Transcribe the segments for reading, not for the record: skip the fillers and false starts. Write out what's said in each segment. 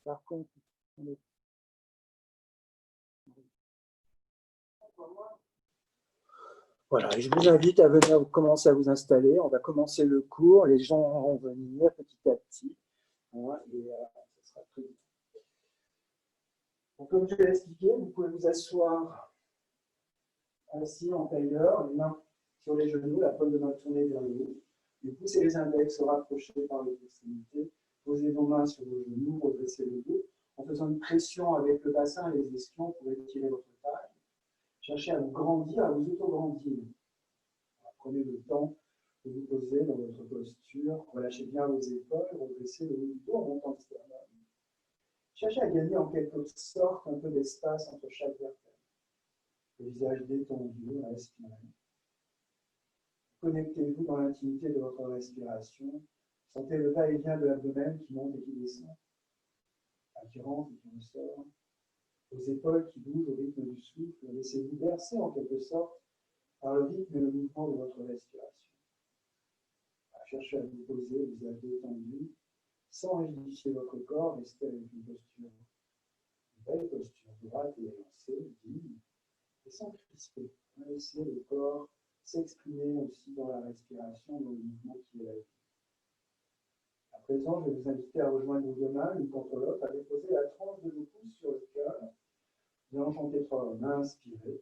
Par contre, voilà, je vous invite à venir commencer à vous installer. On va commencer le cours. Les gens vont venir petit à petit. Hein, et ça sera très bien. Donc, comme je l'ai expliqué, vous pouvez vous asseoir assis en tailleur, les mains sur les genoux, la paume de main tournée vers le haut. Et poussez les index rapprochés par les extrémités. Posez vos mains sur vos genoux, redressez le dos, en faisant une pression avec le bassin et les ischions pour étirer votre taille. Cherchez à vous grandir, à vous auto-grandir. Prenez le temps de vous poser dans votre posture, relâchez bien vos épaules, redressez le haut du dos en montant le sternum. Cherchez à gagner en quelque sorte un peu d'espace entre chaque vertèbre. Le visage détendu, respirez. Connectez-vous dans l'intimité de votre respiration. Sentez le va-et-vient de l'abdomen qui monte et qui descend, qui rentre et qui ressort. Vos épaules qui bougent au rythme du souffle. Laissez-vous bercer en quelque sorte par le rythme et le mouvement de votre respiration. Cherchez à vous poser, le visage détendu, sans rigidifier votre corps. Restez avec une posture, une belle posture droite et élancée, digne, et sans crisper. Laissez le corps s'exprimer aussi dans la respiration, dans le mouvement qui est la vie. À présent, je vais vous inviter à rejoindre vos deux mains, l'une contre l'autre, à déposer la tranche de vos pouces sur le cœur. Vous allez chanter 3 fois. Inspirez.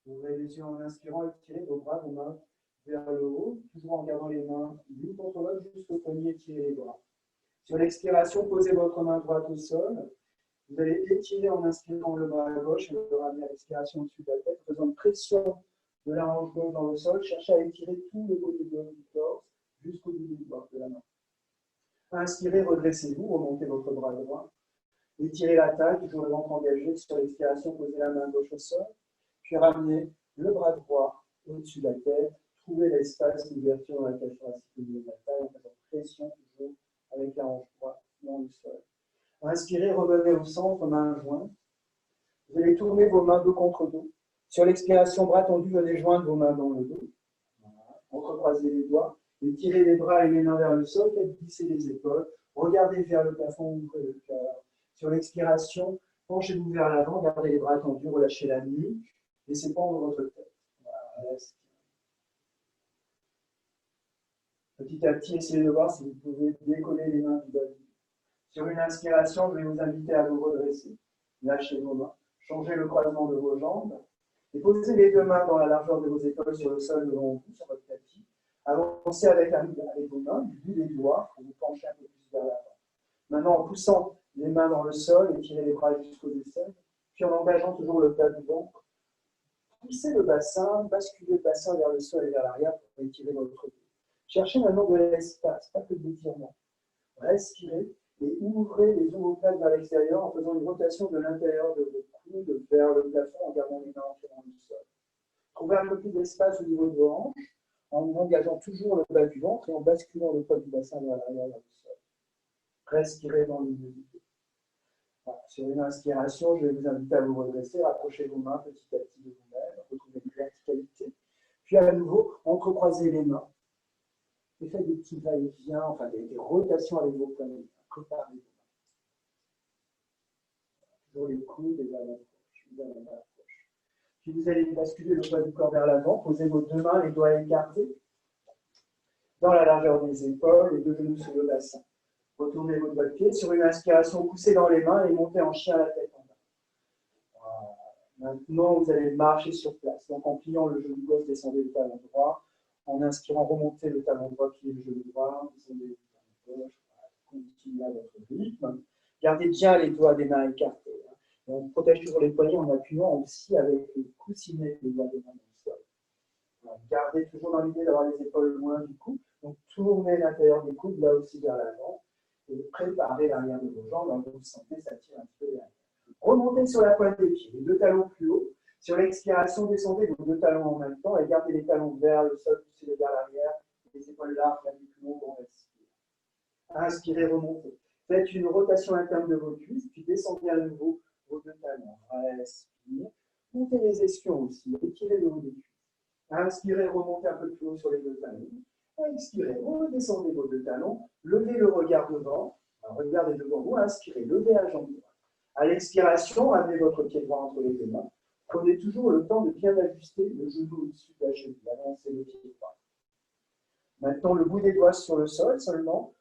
Ouvrez les yeux en inspirant, étirez vos bras, vos mains vers le haut, toujours en gardant les mains l'une contre l'autre jusqu'au poignet, étirez les bras. Sur l'expiration, posez votre main droite au sol. Vous allez étirer en inspirant le bras gauche et le ramener à l'expiration au-dessus de la tête, faisant une pression de la hanche gauche dans le sol. Cherchez à étirer tout le côté gauche du torse jusqu'au bout du bras de la main. Inspirez, redressez-vous, remontez votre bras droit. Étirez la taille, toujours le ventre engagé. Sur l'expiration, posez la main gauche au sol. Puis ramenez le bras droit au-dessus de la tête. Trouvez l'espace d'ouverture dans la cage thoracique de la taille en faisant pression toujours avec la hanche droite dans le sol. Inspirez, revenez au centre, main jointe. Vous allez tourner vos mains dos contre dos. Sur l'expiration, bras tendus, venez joindre vos mains dans le dos. Voilà. Entrecroisez les doigts. Étirez les bras et les mains vers le sol. Faites glisser les épaules. Regardez vers le plafond, ouvrez le cœur. Sur l'expiration, penchez-vous vers l'avant. Gardez les bras tendus, relâchez la nuque. Laissez pendre votre tête. Voilà. Petit à petit, essayez de voir si vous pouvez décoller les mains du bas du dos. Sur une inspiration, je vais vous inviter à vous redresser. Lâchez vos mains. Changez le croisement de vos jambes. Et posez les deux mains dans la largeur de vos épaules sur le sol devant vous, sur votre tapis. Avancez avec vos mains, du bout des doigts, pour vous pencher un peu plus vers l'avant. Maintenant, en poussant les mains dans le sol, étirez les bras jusqu'aux aisselles. Puis en engageant toujours le bas du ventre, poussez le bassin, basculez le bassin vers le sol et vers l'arrière pour étirer votre dos. Cherchez maintenant de l'espace, pas que de l'étirement. Respirez et ouvrez les omoplates vers l'extérieur en faisant une rotation de l'intérieur de vos coudes vers le plafond en gardant les mains entourant le sol. Trouvez un peu plus d'espace au niveau de vos hanches en engageant toujours le bas du ventre et en basculant le poids du bassin vers l'arrière vers le sol. Respirez dans l'humidité. Voilà. Sur une inspiration, je vais vous inviter à vous redresser, rapprochez vos mains petit à petit de vous-même, retrouvez une verticalité. Puis à nouveau, entrecroisez les mains. Et faites des petits va-et-vient, enfin des rotations avec vos poignets. Préparez vos mains. Toujours les coudes et l'avant-proche. Puis vous allez basculer le poids du corps vers l'avant, posez vos deux mains, les doigts écartés, dans la largeur des épaules, les deux genoux sur le bassin. Retournez vos doigts de pied. Sur une inspiration, poussez dans les mains et montez en chien la tête en bas. Voilà. Maintenant, vous allez marcher sur place. Donc en pliant le genou gauche, descendez le talon droit. En inspirant, remontez le talon droit, pliez le genou droit, descendez le talon gauche. Voilà. Continuez à votre rythme. Gardez bien les doigts des mains écartés. Et on protège toujours les poignets en appuyant aussi avec les coussinets des doigts des mains dans le sol. Voilà. Gardez toujours dans l'idée d'avoir les épaules loin du cou. Donc tournez l'intérieur des coudes là aussi vers l'avant. et préparez l'arrière de vos jambes. Vous le sentez, ça tire un petit peu derrière. Remontez sur la pointe des pieds, les deux talons plus haut. Sur l'expiration, descendez vos deux talons en même temps et gardez les talons vers le sol, poussez-les vers l'arrière, les épaules larges, la nuque longue, on respire. Inspirez, remontez. Faites une rotation interne de vos cuisses, puis descendez à nouveau vos deux talons. Respire. Montez les ischions aussi, étirez le haut des cuisses. Inspirez, remontez un peu plus haut sur les deux talons. Expirez, redescendez vos deux talons, levez le regard devant. Alors, regardez devant vous, inspirez, levez la jambe droite. À l'expiration, amenez votre pied droit entre les deux mains. Prenez toujours le temps de bien ajuster le genou au-dessus de la cheville. Avancez le pied droit. Maintenant, le bout des doigts sur le sol seulement.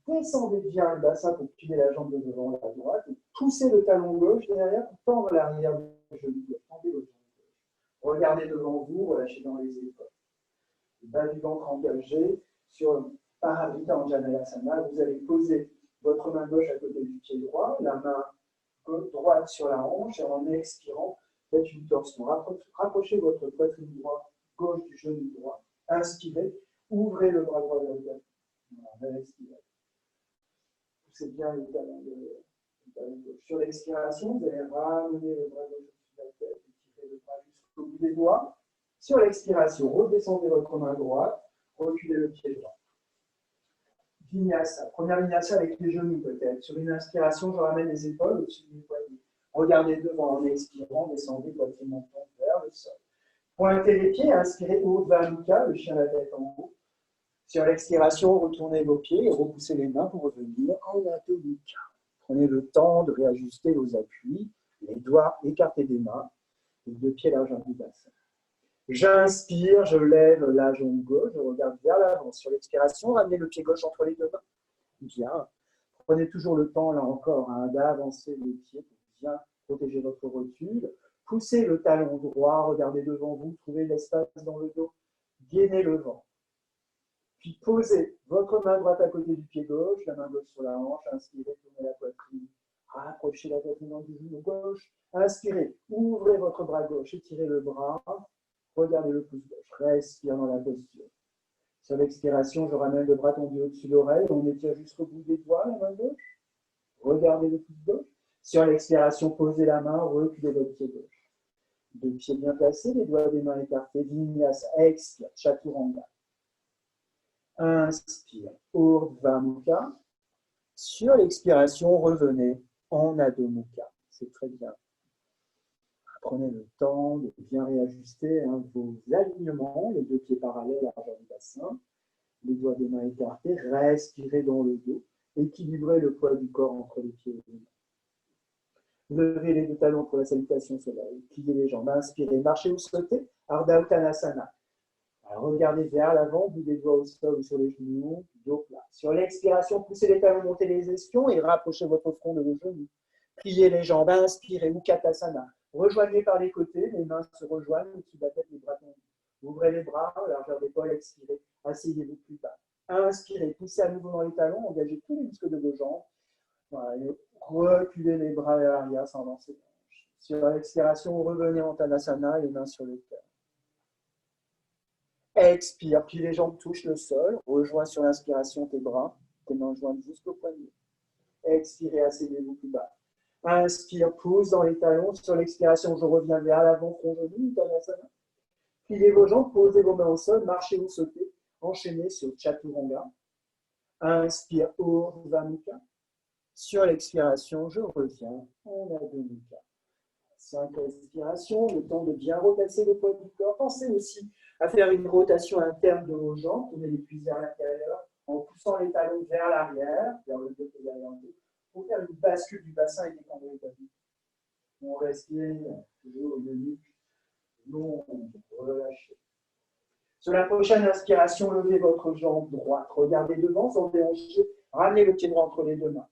Descendez bien le bassin pour plier la jambe de devant la droite. Et poussez le talon gauche derrière pour tendre l'arrière du genou. Tendez le genou gauche. Regardez devant vous, relâchez dans les épaules. Le bas du ventre engagé sur Paravrita Anjaneyasana. Vous allez poser votre main gauche à côté du pied droit, la main droite sur la hanche, et en expirant, faites une torsion. Rapprochez votre poitrine droite, gauche du genou droit. Inspirez, ouvrez le bras droit vers le bas. Expirez. Poussez bien le talon gauche. Sur l'expiration, vous allez ramener le bras gauche au-dessus de la tête, étirez le bras jusqu'au bout des doigts. Sur l'expiration, redescendez votre main droite, reculez le pied droit. Vinyasa. Première vinyasa avec les genoux peut-être. Sur une inspiration, je ramène les épaules au-dessus des poignets. Regardez devant en expirant, descendez poitrine montante vers le sol. Pointez les pieds, inspirez Urdhva Mukha, le chien à la tête en haut. Sur l'expiration, retournez vos pieds et repoussez les mains pour revenir en Adho Mukha. Prenez le temps de réajuster vos appuis, les doigts écartés des mains, les deux pieds largement du bassin. J'inspire, je lève la jambe gauche, je regarde vers l'avant. Sur l'expiration, ramenez le pied gauche entre les deux mains. Bien. Prenez toujours le temps, là encore, d'avancer les pieds pour bien protéger votre recul. Poussez le talon droit, regardez devant vous, trouvez l'espace dans le dos. Gainez le vent. Puis posez votre main droite à côté du pied gauche, la main gauche sur la hanche. Inspirez, tournez la poitrine. Rapprochez la poitrine du genou gauche. Inspirez, ouvrez votre bras gauche, étirez le bras. Regardez le pouce gauche, respire dans la posture. Sur l'expiration, je ramène le bras tendu au-dessus de l'oreille, on étire jusqu'au bout des doigts, la main gauche. Regardez le pouce gauche. Sur l'expiration, posez la main, reculez votre pied gauche. Deux pieds bien placés, les doigts des mains écartés, Vinyasa, expire, Chaturanga. Inspire, Urdhva Mukha. Sur l'expiration, revenez en Adho Mukha. C'est très bien. Prenez le temps de bien réajuster vos alignements, les deux pieds parallèles à l'arrière du bassin, les doigts des mains écartés, respirez dans le dos, équilibrez le poids du corps entre les pieds et les mains. Levez les deux talons pour la salutation soleil, pliez les jambes, inspirez, marchez ou sautez, Ardha Uttanasana. Regardez vers l'avant, bout des doigts au sol ou sur les genoux, dos plat. Sur l'expiration, poussez les talons, montez les ischions et rapprochez votre front de vos genoux. Pliez les jambes, inspirez, Utkatasana. Rejoignez par les côtés, les mains se rejoignent au-dessus de la tête, les bras tendus. Ouvrez les bras, largeur d'épaule, expirez, asseyez-vous plus bas. Inspirez, poussez à nouveau dans les talons, engagez tous les muscles de vos jambes. Voilà, et reculez les bras vers l'arrière sans avancer. Sur l'expiration, revenez en Tanasana, les mains sur le cœur. Expire, puis les jambes touchent le sol. Rejoins sur l'inspiration tes bras, tes mains jointes jusqu'au poignet. Expirez, asseyez-vous plus bas. Inspire, pousse dans les talons. Sur l'expiration, je reviens vers l'avant, front genou, Uttanasana. Pliez vos jambes, posez vos mains au sol, marchez ou sautez. Enchaînez sur Chaturanga. Inspire, Urdhva Mukha. Sur l'expiration, je reviens en Adho Mukha. 5 respirations, le temps de bien replacer le poids du corps. Pensez aussi à faire une rotation interne de vos jambes, tournez les cuisses vers l'intérieur, en poussant les talons vers l'arrière, vers le dos et derrière le dos, pour faire une bascule du bassin et détendre les tapis. On respire, toujours le nuque, long, relâché. Sur la prochaine inspiration, levez votre jambe droite, regardez devant, sans déhancher, ramenez le pied droit entre les deux mains.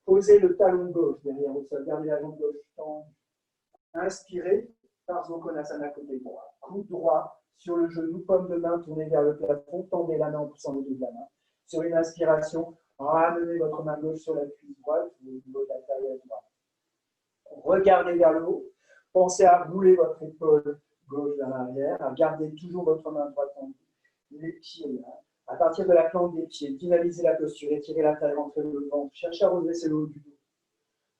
Posez le talon gauche derrière le sol, gardez la jambe gauche tendue. Inspirez, Parsvakonasana côté droit. Coude droit sur le genou, paume de main tournée vers le plafond, tendez la main en poussant le dos de la main. Sur une inspiration, ramenez votre main gauche sur la cuisse droite, au niveau de la taille à droite. Regardez vers le haut, pensez à rouler votre épaule gauche vers l'arrière, à garder toujours votre main droite tendue. Les pieds là, À partir de la plante des pieds, dynamisez la posture, étirez la taille, rentrez le ventre, cherchez à redresser le haut du dos.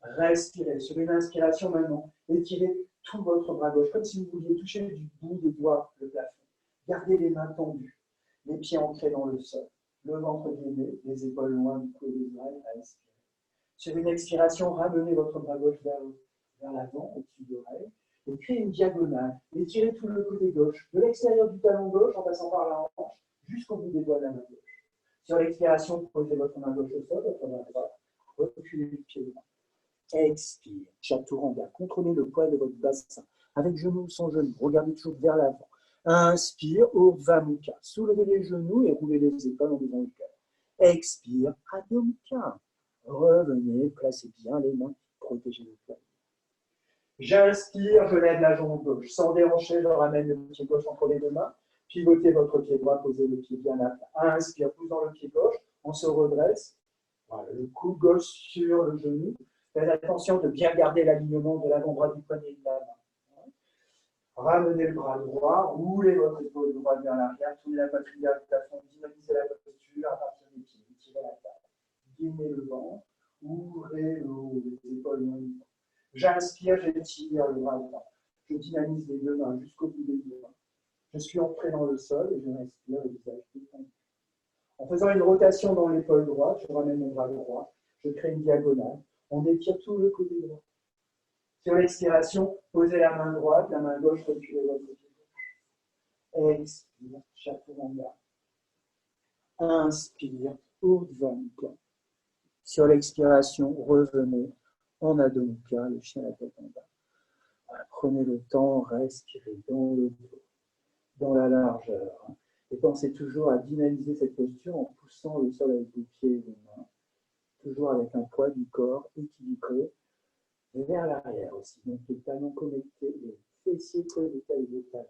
Respirez. Sur une inspiration maintenant, étirez tout votre bras gauche, comme si vous vouliez toucher du bout des doigts le plafond. Gardez les mains tendues, les pieds ancrés dans le sol, le ventre gainé, les épaules loin du cou et des oreilles à expirer. Sur une expiration, ramenez votre bras gauche vers l'avant, au-dessus de l'oreille, et créez une diagonale. Étirez tout le côté gauche, de l'extérieur du talon gauche en passant par la hanche, jusqu'au bout des doigts de la main gauche. Sur l'expiration, posez votre main gauche au sol, votre main droite, reculez le pied droit. Expire, chaturanga, contrôlez le poids de votre bassin, avec genou sans genou, regardez toujours vers l'avant. Inspire, Urdhva Mukha, soulevez les genoux et roulez les épaules en devant le cœur. Expire, Adho Mukha, revenez, placez bien les mains, protégez le poignet. J'inspire, je lève la jambe gauche, sans déhancher, je ramène le pied gauche entre les deux mains, pivotez votre pied droit, posez le pied bien à plat. Inspire, poussant le pied gauche, on se redresse, voilà, le coude gauche sur le genou. Faites attention de bien garder l'alignement de l'avant-bras du poignet et de la main. Ramenez le bras droit, roulez votre épaule droite vers l'arrière, tournez la poitrine vers le plafond, dynamisez la posture à partir des pieds, tirez la taille, gainez le ventre, ouvrez les épaules loin du ventre. J'inspire, j'étire le bras droit. Je dynamise les deux mains jusqu'au bout des deux mains. Je suis ancré dans le sol et je respire le visage détendu. En faisant une rotation dans l'épaule droite, je ramène mon bras droit, je crée une diagonale. On étire tout le côté droit. Sur l'expiration, posez la main droite, la main gauche, reculez votre pied gauche. Expire, chaturanga. Inspire, Urdhva Mukha. Sur l'expiration, revenez en Adho Mukha, le chien à la tête en bas. Voilà, prenez le temps, respirez dans le dos, dans la largeur. Et pensez toujours à dynamiser cette posture en poussant le sol avec les pieds et les mains. Toujours avec un poids du corps équilibré vers l'arrière aussi. Donc les talons connectés, les fessiers collés avec les talons.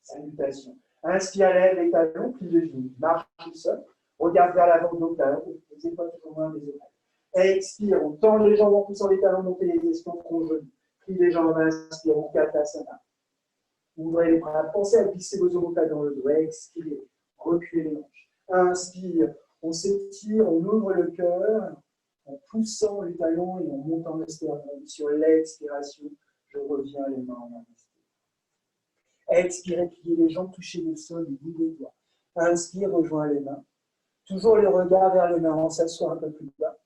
Salutations. Inspire, lève les talons, plie les genoux, marche tout seul, regarde vers l'avant, dos talons, les épaules toujours loin des oreilles. Expire, on tend les jambes en poussant les talons, montez les estomacs, front genou. Plie les jambes, inspire, on katasana. Ouvrez les bras, pensez à glisser vos omoplates dans le dos. Expirez, reculez les hanches. Inspire, on s'étire, on ouvre le cœur en poussant les talons et en montant le sternum. Sur l'expiration, je reviens les mains en namasté. Expirez, pliez les jambes, touchez le sol du bout des doigts. Inspire, rejoins les mains. Toujours les regards vers les mains, on s'assoit un peu plus bas.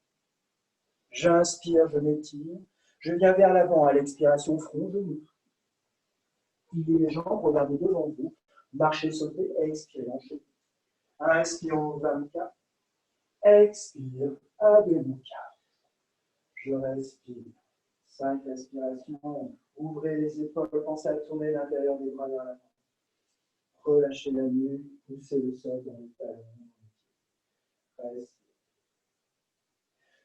J'inspire, je m'étire. Je viens vers l'avant à l'expiration, front, genou. Pliez les jambes, regardez devant vous. Marchez, sautez, expirez, enchaînez. Inspire, Urdhva Mukha. Expire, Adho Mukha. Je respire. 5 respirations. Ouvrez les épaules, pensez à tourner l'intérieur des bras vers l'avant. Relâchez la nuque, poussez le sol dans les talons. Respire.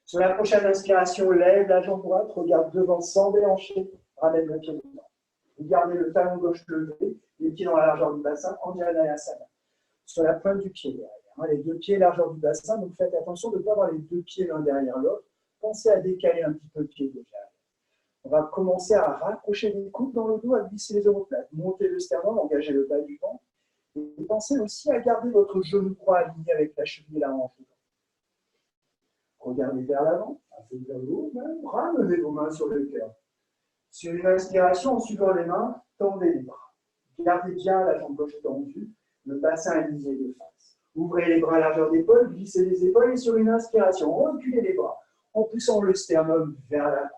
Sur la prochaine inspiration, lève la jambe droite, regarde devant sans déhancher, ramène le pied droit. Vous gardez le talon gauche levé, les pieds dans la largeur du bassin, en Anjaneyasana. Sur la pointe du pied derrière. Les deux pieds, largeur du bassin, donc faites attention de ne pas avoir les deux pieds l'un derrière l'autre. Pensez à décaler un petit peu le pied gauche. On va commencer à rapprocher les coudes dans le dos, à glisser les omoplates. Montez le sternum, engagez le bas du ventre. Et pensez aussi à garder votre genou droit aligné avec la cheville et la hanche. Regardez vers l'avant, un peu vers le haut, même. Ramenez vos mains sur le cœur. Sur une inspiration, en suivant les mains, tendez les bras. Gardez bien la jambe gauche tendue, le bassin aligné de face. Ouvrez les bras à largeur d'épaule, glissez les épaules et sur une inspiration, reculez les bras en poussant le sternum vers l'avant.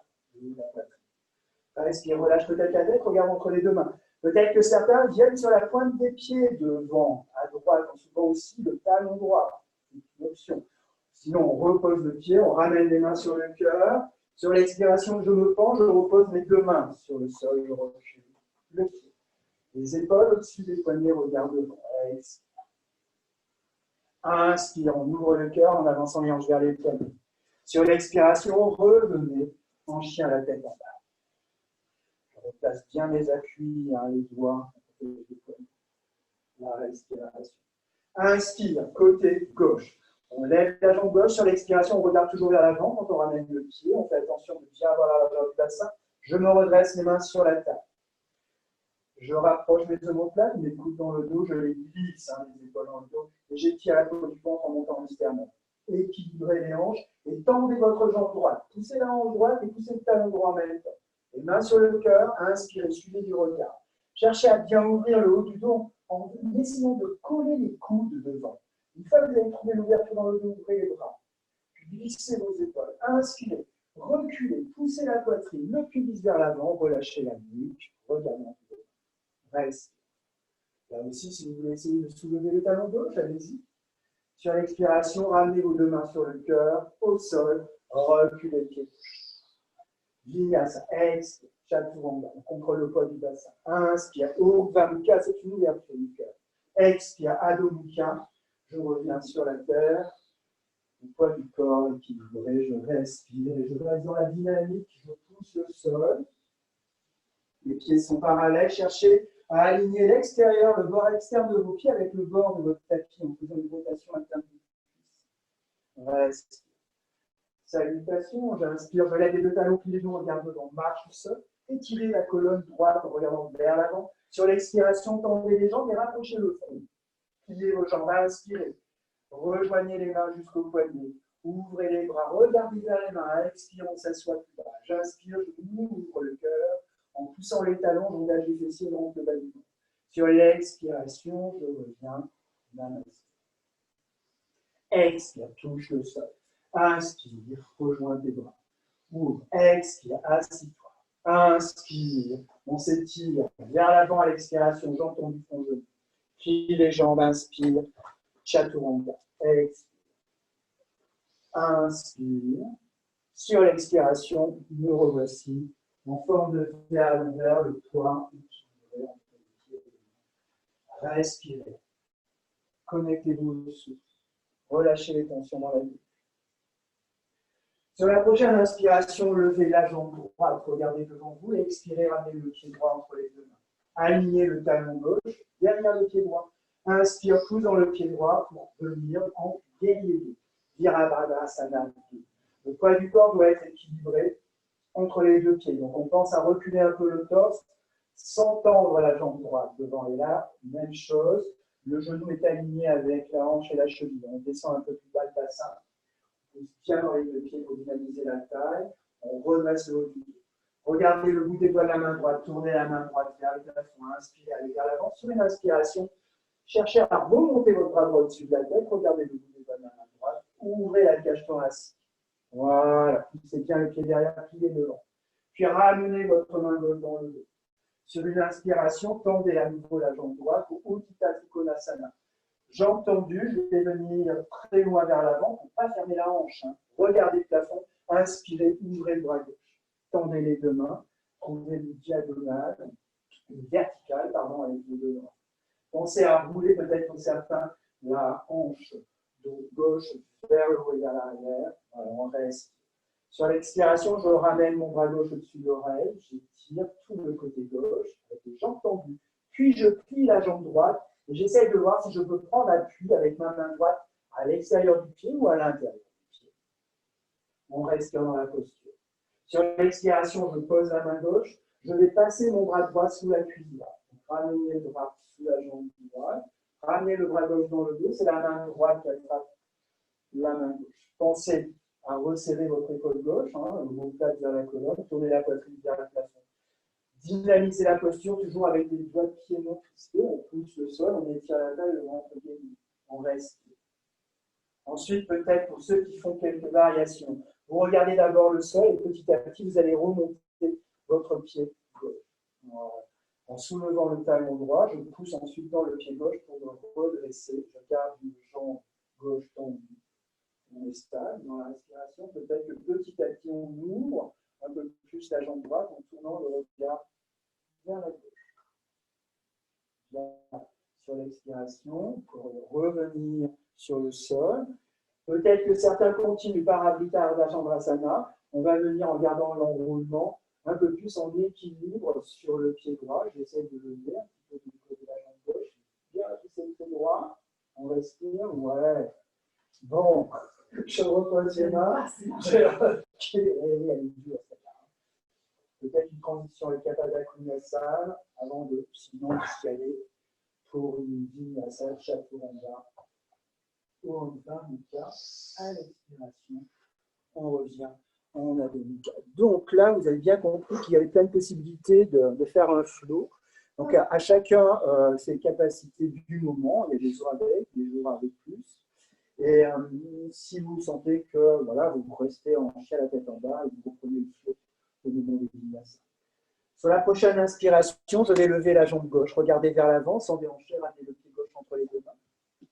Respire, relâche peut-être la tête, regarde entre les deux mains. Peut-être que certains viennent sur la pointe des pieds devant, à droite, en suivant aussi le talon droit. C'est une option. Sinon, on repose le pied, on ramène les mains sur le cœur. Sur l'expiration, je me penche, je repose mes deux mains sur le sol, je recule le pied. Les épaules au-dessus des poignets, regarde devant. Inspire, on ouvre le cœur en avançant les hanches vers les poignets. Sur l'expiration, revenez en chien la tête en bas. Je replace bien mes appuis, les doigts, les poignets. La respiration. Inspire, côté gauche. On lève la jambe gauche. Sur l'expiration, on regarde toujours vers l'avant. Quand on ramène le pied, on fait attention de bien avoir la largeur du bassin. Je me redresse, les mains sur la table. Je rapproche mes omoplates, mes coudes dans le dos, je les glisse, les épaules dans le dos, et j'étire la peau du ventre en montant le sternum. Équilibrez les hanches et tendez votre jambe droite. Poussez la hanche droite et poussez le talon droit en même temps. Les mains sur le cœur, inspirez, suivez du regard. Cherchez à bien ouvrir le haut du dos en essayant de coller les coudes devant. Une fois que vous avez trouvé l'ouverture dans le dos, ouvrez les bras. Puis glissez vos épaules. Inspirez, reculez, poussez la poitrine, le pubis vers l'avant, relâchez la nuque, regardez un peu. Reste. Là aussi, si vous voulez essayer de soulever le talon gauche, allez-y. Sur l'expiration, ramenez vos deux mains sur le cœur, au sol, reculez le pied gauche. Vinyasa, expire, chaturanga, on contrôle le poids du bassin. Inspire, Urdhva Mukha, c'est une ouverture du cœur. Expire, Adho Mukha, je reviens sur la terre, le poids du corps équilibré, je respire et je reste dans la dynamique, je pousse le sol. Les pieds sont parallèles, cherchez à aligner l'extérieur, le bord externe de vos pieds avec le bord de votre tapis en faisant une rotation interne du cuisse. Reste. Salutations, j'inspire, je lève les deux talons pliés, je regarde devant, marche au sol, étirez la colonne droite en regardant vers l'avant. Sur l'expiration, tendez les jambes et rapprochez le front. Pliez vos jambes, inspirez. Rejoignez les mains jusqu'au poignet. Ouvrez les bras, regardez vers les mains. Expire, on s'assoit plus bas. J'inspire, je m'ouvre le cœur. En poussant les talons, j'engage les fessiers, je rentre le bas du ventre. Sur l'expiration, je reviens. Namasté. Expire, touche le sol. Inspire, rejoins tes bras. Ouvre, expire, assis-toi. Inspire, on s'étire vers l'avant à l'expiration, jambes tendues, fond genou. Plie les jambes, inspire, chaturanga. Expire. Inspire. Sur l'expiration, nous revoici en forme de V à l'envers, le poids équilibré entre les pieds et les mains. Respirez. Connectez-vous au souffle. Relâchez les tensions dans la vie. Sur la prochaine inspiration, levez la jambe droite, regardez devant vous et expirez, ramenez le pied droit entre les deux mains. Alignez le talon gauche derrière le pied droit. Inspire, pousse dans le pied droit pour venir en guerrier. Virabhadrasana. Le poids du corps doit être équilibré entre les deux pieds. Donc on pense à reculer un peu le torse sans tendre la jambe droite devant. Et là, même chose, le genou est aligné avec la hanche et la cheville. On descend un peu plus bas le bassin. On pousse bien dans les deux pieds pour dynamiser la taille. On redresse le haut du dos. Regardez le bout des doigts de la main droite, tournez la main droite vers le plafond, inspirez, allez vers l'avant. Sur une inspiration, cherchez à remonter votre bras droit au-dessus de la tête. Regardez le bout des doigts de la main droite. Ouvrez la cage thoracique. Voilà, poussez bien le pied derrière, pliez devant. Puis ramenez votre main gauche dans le dos. Sur une inspiration, tendez à nouveau la jambe droite au Utthita Trikonasana. Jambe tendue, je vais venir très loin vers l'avant pour ne pas fermer la hanche. Regardez le plafond, inspirez, ouvrez le bras gauche. Tendez les deux mains, trouvez une diagonale, une verticale, pardon, avec les deux bras. Pensez à rouler peut-être pour certains la hanche de gauche vers le haut et vers l'arrière. Voilà, on reste. Sur l'expiration, je ramène mon bras gauche au-dessus de l'oreille, j'étire tout le côté gauche avec les jambes tendues. Puis je plie la jambe droite et j'essaie de voir si je peux prendre appui avec ma main droite à l'extérieur du pied ou à l'intérieur du pied. On reste dans la posture. Sur l'expiration, je pose la main gauche, je vais passer mon bras droit sous la cuisse droite. Ramenez le bras sous la jambe droite, ramenez le bras gauche dans le dos, c'est la main droite qui attrape la main gauche. Pensez à resserrer votre épaule gauche, vos plates vers la colonne, tournez la poitrine vers le plafond. Dynamisez la posture, toujours avec les doigts de pied non crispés, on pousse le sol, on étire la taille, le ventre gainé, on reste. Ensuite, peut-être pour ceux qui font quelques variations, vous regardez d'abord le sol et petit à petit, vous allez remonter votre pied gauche. Voilà. En soulevant le talon droit, je pousse ensuite dans le pied gauche pour me redresser. Je garde une jambe gauche tendue. On est stable dans la respiration. Peut-être que petit à petit, on ouvre un peu plus la jambe droite en tournant le regard vers la gauche. Là, sur l'expiration, pour revenir sur le sol. Peut-être que certains continuent par Ardha Chandrasana. On va venir en gardant l'enroulement un peu plus en équilibre sur le pied droit. J'essaie de venir un petit peu du côté de la jambe gauche. Bien pousser le pied droit. On respire. Ouais. Bon. Je repose les mains. Peut-être une transition avec Kappada Kunasana avant de sinon d'y aller pour une Vinyasa Chaturanga. Urdhva Mukha. À l'expiration, on revient en Adho Mukha. Donc là, vous avez bien compris qu'il y avait plein de possibilités de faire un flow. Donc à chacun ses capacités du moment. Il y a des jours avec, des jours avec plus. Et si vous sentez que voilà, vous restez en chien à la tête en bas et vous reprenez le flow au moment des vinyasas. Sur la prochaine inspiration, je vais lever la jambe gauche. Regardez vers l'avant, sans déhancher, ramenez le pied gauche entre les deux mains.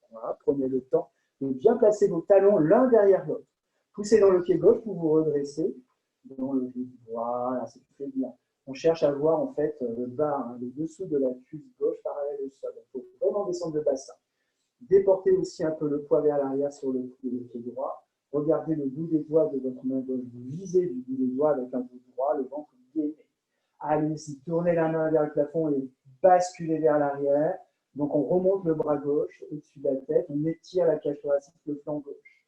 Voilà, prenez le temps de bien placer vos talons l'un derrière l'autre. Poussez dans le pied gauche pour vous redresser. Dans le genou. Voilà, c'est très bien. On cherche à voir en fait le bas, le dessous de la cuisse gauche parallèle au sol. Il faut vraiment descendre le bassin. Déportez aussi un peu le poids vers l'arrière sur le pied droit. Regardez le bout des doigts de votre main gauche. Vous visez du bout des doigts avec un bout droit, le ventre gainé. Allez-y, tournez la main vers le plafond et basculez vers l'arrière. Donc on remonte le bras gauche au-dessus de la tête, on étire la cage thoracique, le flanc gauche.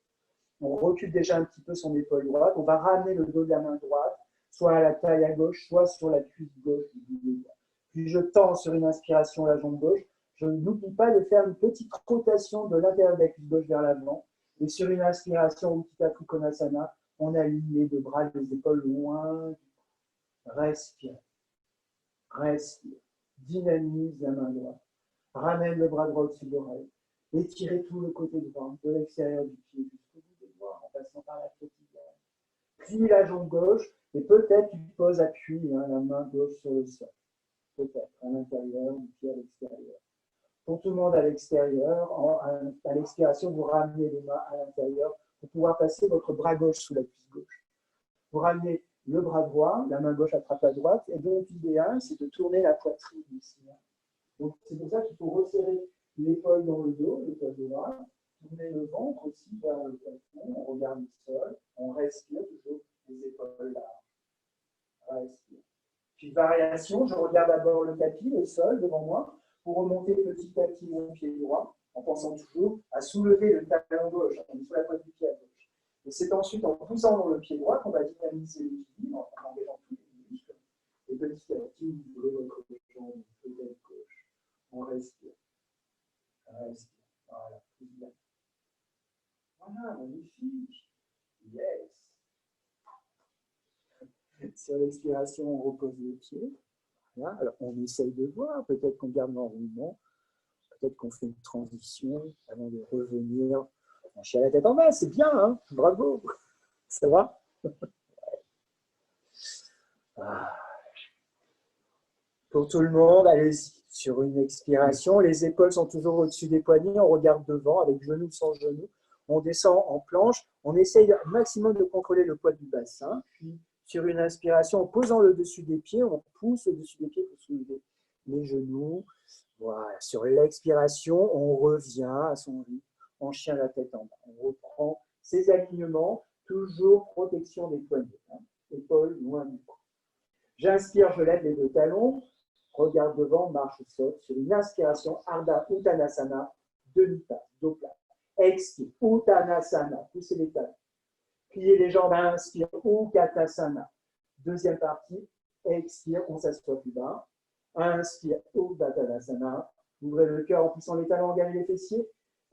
On recule déjà un petit peu son épaule droite. On va ramener le dos de la main droite, soit à la taille à gauche, soit sur la cuisse gauche du bout des doigts. Puis je tends sur une inspiration la jambe gauche. Je n'oublie pas de faire une petite rotation de l'intérieur de la cuisse gauche vers l'avant. Et sur une inspiration, Utthita Trikonasana, on aligne les deux bras, les épaules loin du cou. Respire. Respire. Dynamise la main droite. Ramène le bras droit au-dessus de l'oreille. Étirez tout le côté droit, de l'extérieur du pied jusqu'au bout des doigts, en passant par la quotidienne. Puis la jambe gauche, et peut-être tu poses appui, la main gauche sur le sol. Peut-être à l'intérieur, du pied à l'extérieur. Pour tout le monde à l'extérieur, à l'expiration, vous ramenez les mains à l'intérieur pour pouvoir passer votre bras gauche sous la cuisse gauche. Vous ramenez le bras droit, la main gauche attrape la droite, et donc l'idéal, c'est de tourner la poitrine ici. Donc c'est pour ça qu'il faut resserrer l'épaule dans le dos, l'épaule droite, tourner le ventre aussi vers le plafond, on regarde le sol, on respire toujours les épaules larges. Respire. Puis variation, je regarde d'abord le tapis, le sol devant moi, pour remonter petit à petit mon pied droit, en pensant toujours à soulever le talon gauche, on est sur la pointe du pied à gauche. Et c'est ensuite en poussant dans le pied droit qu'on va dynamiser l'équilibre, en engageant tous les muscles. Et petit à petit, vous voulez votre jambe, peut-être gauche. On respire. Respire. Voilà, tout bien. Voilà, magnifique. Yes. Sur l'expiration, on repose le pied. Voilà. Alors, on essaye de voir. Peut-être qu'on garde l'enroulement. Peut-être qu'on fait une transition avant de revenir. On chie à la tête en bas. C'est bien, hein? Bravo. Ça va? Pour tout le monde, allez-y. Sur une expiration, les épaules sont toujours au-dessus des poignets. On regarde devant avec genou sans genou. On descend en planche. On essaye au maximum de contrôler le poids du bassin. Puis, sur une inspiration, en posant le dessus des pieds, on pousse le dessus des pieds pour soulever les genoux. Voilà. Sur l'expiration, on revient à son rythme. On chien la tête en bas. On reprend ses alignements. Toujours protection des poignets. Épaules loin du cou. J'inspire, je lève les deux talons. Regarde devant, marche, saute. Sur une inspiration, Ardha Uttanasana, demi-passe, dos plat. Expire, Uttanasana, poussez les talons. Pliez les jambes, inspire, Utkatasana. Deuxième partie, expire, on s'assoit plus bas. Inspire, Uttanasana. Ouvrez le cœur en poussant les talons, engagez les fessiers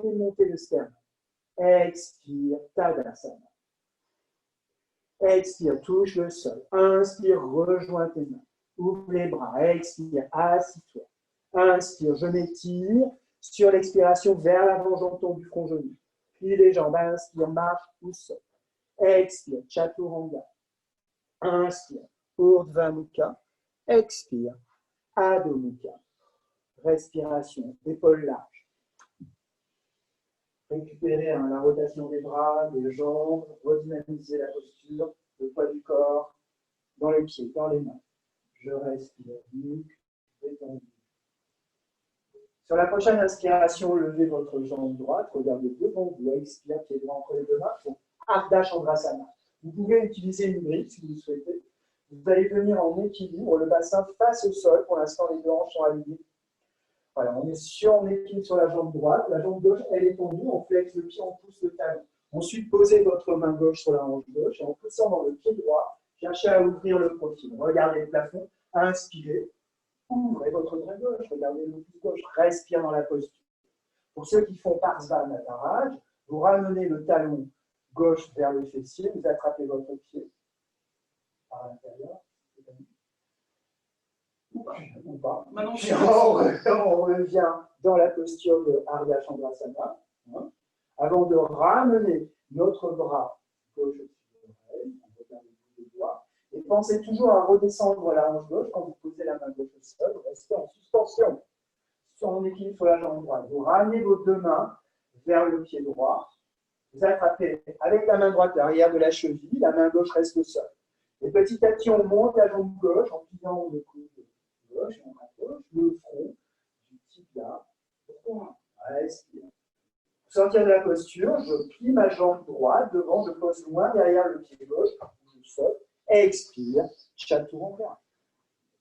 et montez le sternum. Expire, Tadasana. Expire, touche le sol. Inspire, rejoins tes mains. Ouvre les bras, expire, assis-toi. Inspire, je m'étire. Sur l'expiration, vers l'avant, j'entends du front genou. Plie les jambes, inspire, marche ou saute. Expire, Chaturanga. Inspire, Urdhva Mukha. Expire, Adho Mukha. Respiration, épaules larges. Récupérez la rotation des bras, des jambes, redynamiser la posture, le poids du corps, dans les pieds, dans les mains. Je respire, nuque, détendu. Sur la prochaine inspiration, levez votre jambe droite, regardez devant vous, expire, pied droit entre les deux mains, pour Ardha Chandrasana. Vous pouvez utiliser une brique si vous le souhaitez. Vous allez venir en équilibre, le bassin face au sol. Pour l'instant, les deux hanches sont alignées. Voilà, on est en équilibre sur la jambe droite. La jambe gauche, elle est tendue. On flexe le pied, on pousse le talon. Ensuite, posez votre main gauche sur la hanche gauche et en poussant dans le pied droit, Cherchez à ouvrir le profil. Regardez le plafond. Inspirez. Ouvrez votre bras gauche. Regardez le pouce gauche. Respire dans la posture. Pour ceux qui font Parsvanatha Raj, vous ramenez le talon gauche vers le fessier. Vous attrapez votre pied par l'intérieur. Ou pas. Maintenant, Puis on revient dans la posture de Ardha Chandrasana, avant de ramener notre bras gauche au-dessus de l'oreille, on regarde le bout des doigts, et pensez toujours à redescendre la hanche gauche quand vous posez la main gauche au sol, restez en suspension, en équilibre sur la jambe droite. Vous ramenez vos deux mains vers le pied droit, vous attrapez avec la main droite l'arrière de la cheville, la main gauche reste au sol. Et petit à petit, on monte la jambe gauche en pliant le coude gauche, on rapproche le front du tibia au droit. Respire. Pour sortir de la posture, je plie ma jambe droite devant, je pose loin derrière le pied gauche, je saute, expire, chaturanga.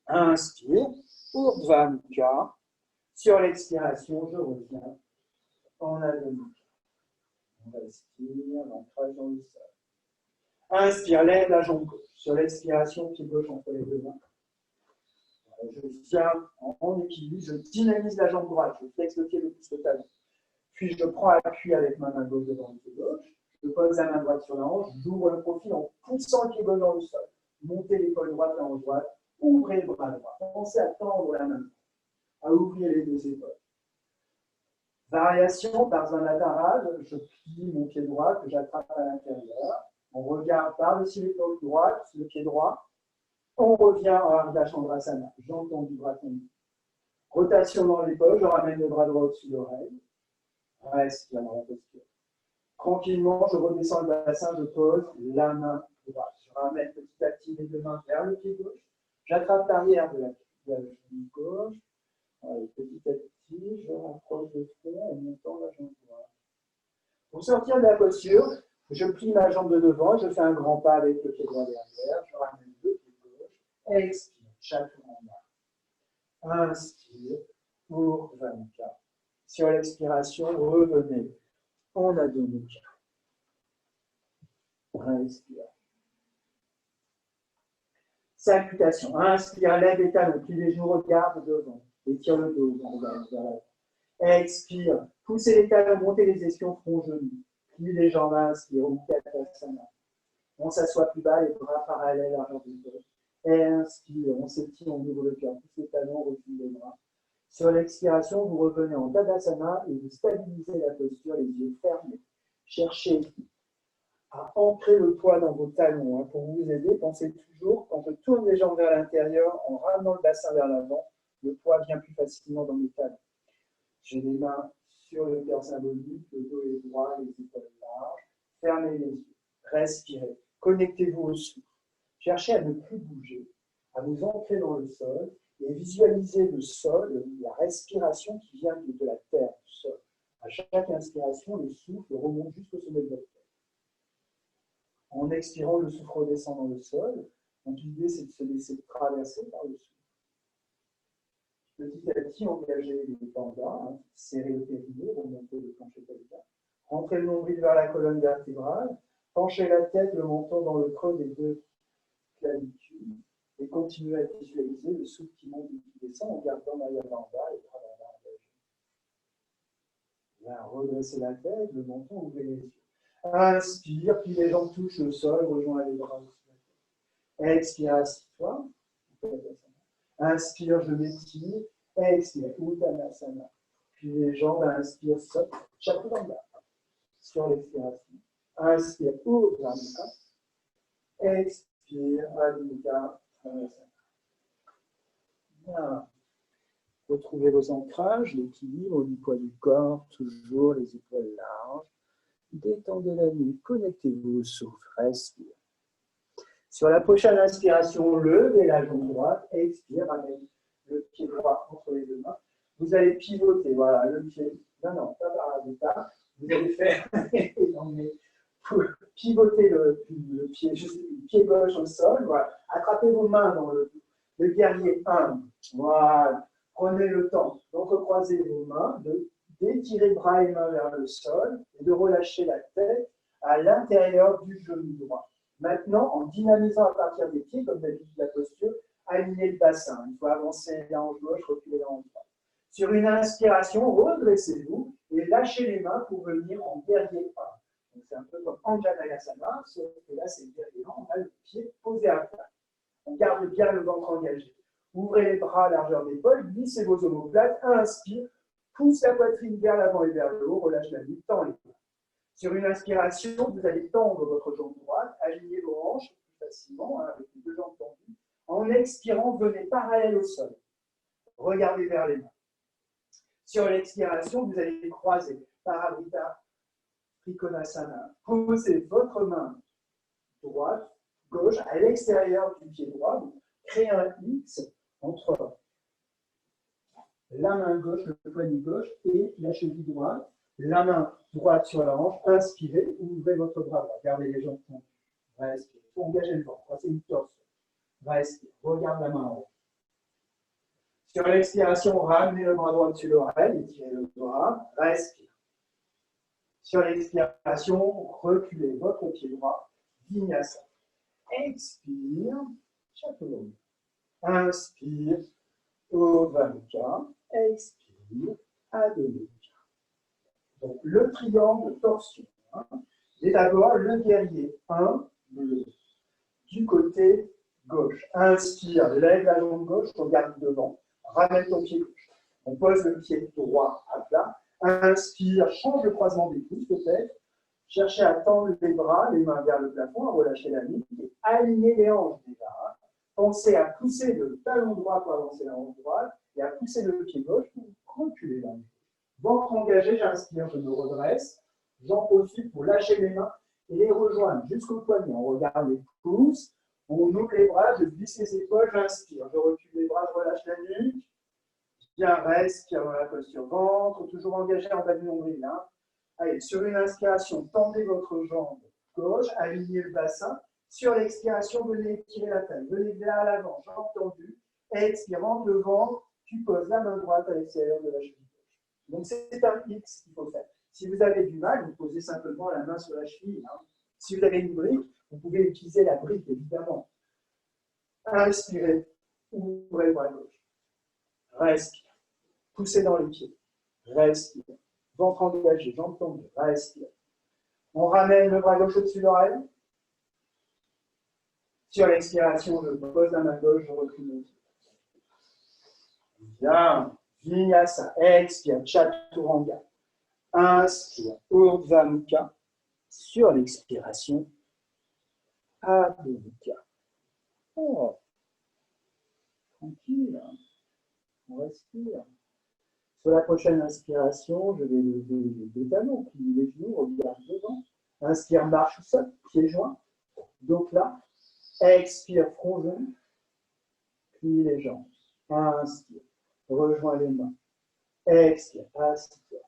Inspire, Urdhva Mukha. Sur l'expiration, je reviens en Adho Mukha. On respire, l'ancrage dans le sol. Inspire, lève la jambe gauche. Sur l'expiration, pied gauche entre les deux mains. Je viens en équilibre, je dynamise la jambe droite, je flexe le pied le plus le talon. Puis je prends appui avec ma main gauche devant le pied gauche, je pose la main droite sur la hanche, j'ouvre le profil en poussant le pied gauche dans le sol. Montez l'épaule droite, la hanche droite, ouvrez le bras droit. Pensez à tendre la main, à ouvrir les deux épaules. Variation par Parsvanatha Raj, je plie mon pied droit que j'attrape à l'intérieur. On regarde par-dessus l'épaule droite, le pied droit. On revient à Ardha Chandrasana. J'entends du bras tomber. Rotation dans l'épaule, je ramène le bras droit au-dessus de l'oreille. Respire dans la posture. Tranquillement, je redescends le bassin, je pose la main droite. Je ramène petit à petit les deux mains vers le pied gauche. J'attrape l'arrière de la cheville gauche. Petit à petit, je rapproche le front en montant la jambe droite. Pour sortir de la posture, je plie ma jambe de devant, je fais un grand pas avec le pied droit derrière, je ramène le pied gauche, expire, chaturanga. Inspire, Urdhva Mukha. Sur l'expiration, revenez en Adho Mukha. Respire. Salutation. Inspire, lève les talons, plie les genoux, regarde devant. Étire le dos, regarde vers l'avant. Expire, poussez les talons, montez les ischions, front genou. Plie les jambes, inspire, Utkatasana. On s'assoit plus bas, les bras parallèles à l'arrière du dos. Inspire, on s'étire, on ouvre le cœur, pousse les talons, recule les bras. Sur l'expiration, vous revenez en Tadasana et vous stabilisez la posture, les yeux fermés. Cherchez à ancrer le poids dans vos talons. Pour vous aider, pensez toujours, quand je tourne les jambes vers l'intérieur, en ramenant le bassin vers l'avant, le poids vient plus facilement dans mes talons. J'ai les mains sur le cœur symbolique, le dos est droit, les épaules larges. Fermez les yeux, respirez, connectez-vous au souffle. Cherchez à ne plus bouger, à vous ancrer dans le sol et visualisez le sol, la respiration qui vient de la terre, du sol. À chaque inspiration, le souffle remonte jusqu'au sommet de votre tête. En expirant, le souffle redescend dans le sol. Donc l'idée, c'est de se laisser traverser par le souffle. Petit à petit, engagez les pandas, serrez le périnée, remontez le plancher pelvien. Rentrez le nombril vers la colonne vertébrale. Penchez la tête, le menton dans le creux des deux clavicules. Et continuez à visualiser le souffle qui monte et qui descend en gardant Maya Bandha et bras engagés. Bien, redressez la tête, le menton, ouvrez les yeux. Inspire, puis les jambes touchent le sol, rejoins les bras au-dessus de la tête. Expire, assis-toi. Inspire, je m'étire. Expire, Uttanasana. Puis les jambes, inspire, saute. Chaturanga. Sur l'expiration. Inspire, Urdhva Mukha. Expire, Adho Mukha. Bien. Retrouvez vos ancrages, l'équilibre du poids du corps, toujours les épaules larges. Détendez la nuque, connectez-vous au souffle, respire. Sur la prochaine inspiration, levez la jambe droite, expire, ramène le pied droit entre les deux mains. Vous allez pivoter, voilà, le pied, non, pas par la départ. Vous allez faire, pour pivoter le pied gauche au sol, voilà. Attrapez vos mains dans le guerrier 1, voilà. Prenez le temps d'entrecroiser vos mains, d'étirer bras et mains vers le sol et de relâcher la tête à l'intérieur du genou droit. Maintenant, en dynamisant à partir des pieds, comme d'habitude la posture, alignez le bassin. Il faut avancer la hanche gauche, reculer la hanche droite. Sur une inspiration, redressez-vous et lâchez les mains pour venir en guerrier 1. C'est un peu comme Anjaneyasana, sauf que là, c'est le guerrier 1. On a le pied posé à plat. On garde bien le ventre engagé. Ouvrez les bras à largeur d'épaule, glissez vos omoplates, inspire, pousse la poitrine vers l'avant et vers le haut, relâche la nuque, tend les bras. Sur une inspiration, vous allez tendre votre jambe droite, alignez vos hanches plus facilement, avec les deux jambes tendues. En expirant, venez parallèle au sol. Regardez vers les mains. Sur l'expiration, vous allez croiser Paravrita Trikonasana. Posez votre main droite, gauche, à l'extérieur du pied droit. Créez un X entre la main gauche, le poignet gauche et la cheville droite. La main droite sur la hanche. Inspirez, ouvrez votre bras droit. Gardez les jambes tendues. Respirez. Il faut engager le ventre. C'est une torsion. Respire. Regarde la main en haut. Sur l'expiration, ramenez le bras droit au-dessus de l'oreille, étirez le bras, respire. Sur l'expiration, reculez votre pied droit, Vinyasa. Expire, chaturanga. Inspire, Urdhva Mukha. Expire, Adho Mukha. Donc le triangle torsion. Et d'abord le guerrier 1, bleu. Du côté gauche. Inspire, lève la jambe gauche, regarde devant. Ramène ton pied gauche. On pose le pied droit à plat. Inspire, change le croisement des pouces peut-être. Cherchez à tendre les bras, les mains vers le plafond, à relâcher la nuque et aligner les hanches déjà. Pensez à pousser le talon droit pour avancer la hanche droite et à pousser le pied gauche pour reculer la hanche. Ventre engagé, j'inspire, je me redresse. J'en profite pour lâcher les mains et les rejoindre jusqu'au poignet. On regarde les pouces. On ouvre les bras, je glisse les épaules, j'inspire. Je recule les bras, je relâche la nuque. Bien, respire dans la posture ventre, toujours engagé en bas du nombril. Allez, sur une inspiration, tendez votre jambe gauche, alignez le bassin. Sur l'expiration, venez étirer la taille. Venez vers l'avant, jambe tendue. Expirant, le ventre, tu poses la main droite à l'extérieur de la cheville gauche. Donc, c'est un X qu'il faut faire. Si vous avez du mal, vous posez simplement la main sur la cheville. Si vous avez une brique, vous pouvez utiliser la brique, évidemment. Inspirez, ouvrez le bras gauche. Respire. Poussez dans les pieds. Respire. Ventre engagé, jambes tendues. Respire. On ramène le bras gauche au-dessus de l'oreille. Sur l'expiration, je pose la main gauche, je recule le pied. Bien. Vinyasa. Expire. Chaturanga. Inspire. Urdhva Mukha. Sur l'expiration, Adho Mukha. Oh. Tranquille. On respire. Sur la prochaine inspiration, je vais lever les deux talons, plier les genoux, regarde devant. Inspire, marche au sol, pieds joints. Donc là, expire, front genou, plie les jambes. Inspire, rejoins les mains. Expire, assis-toi.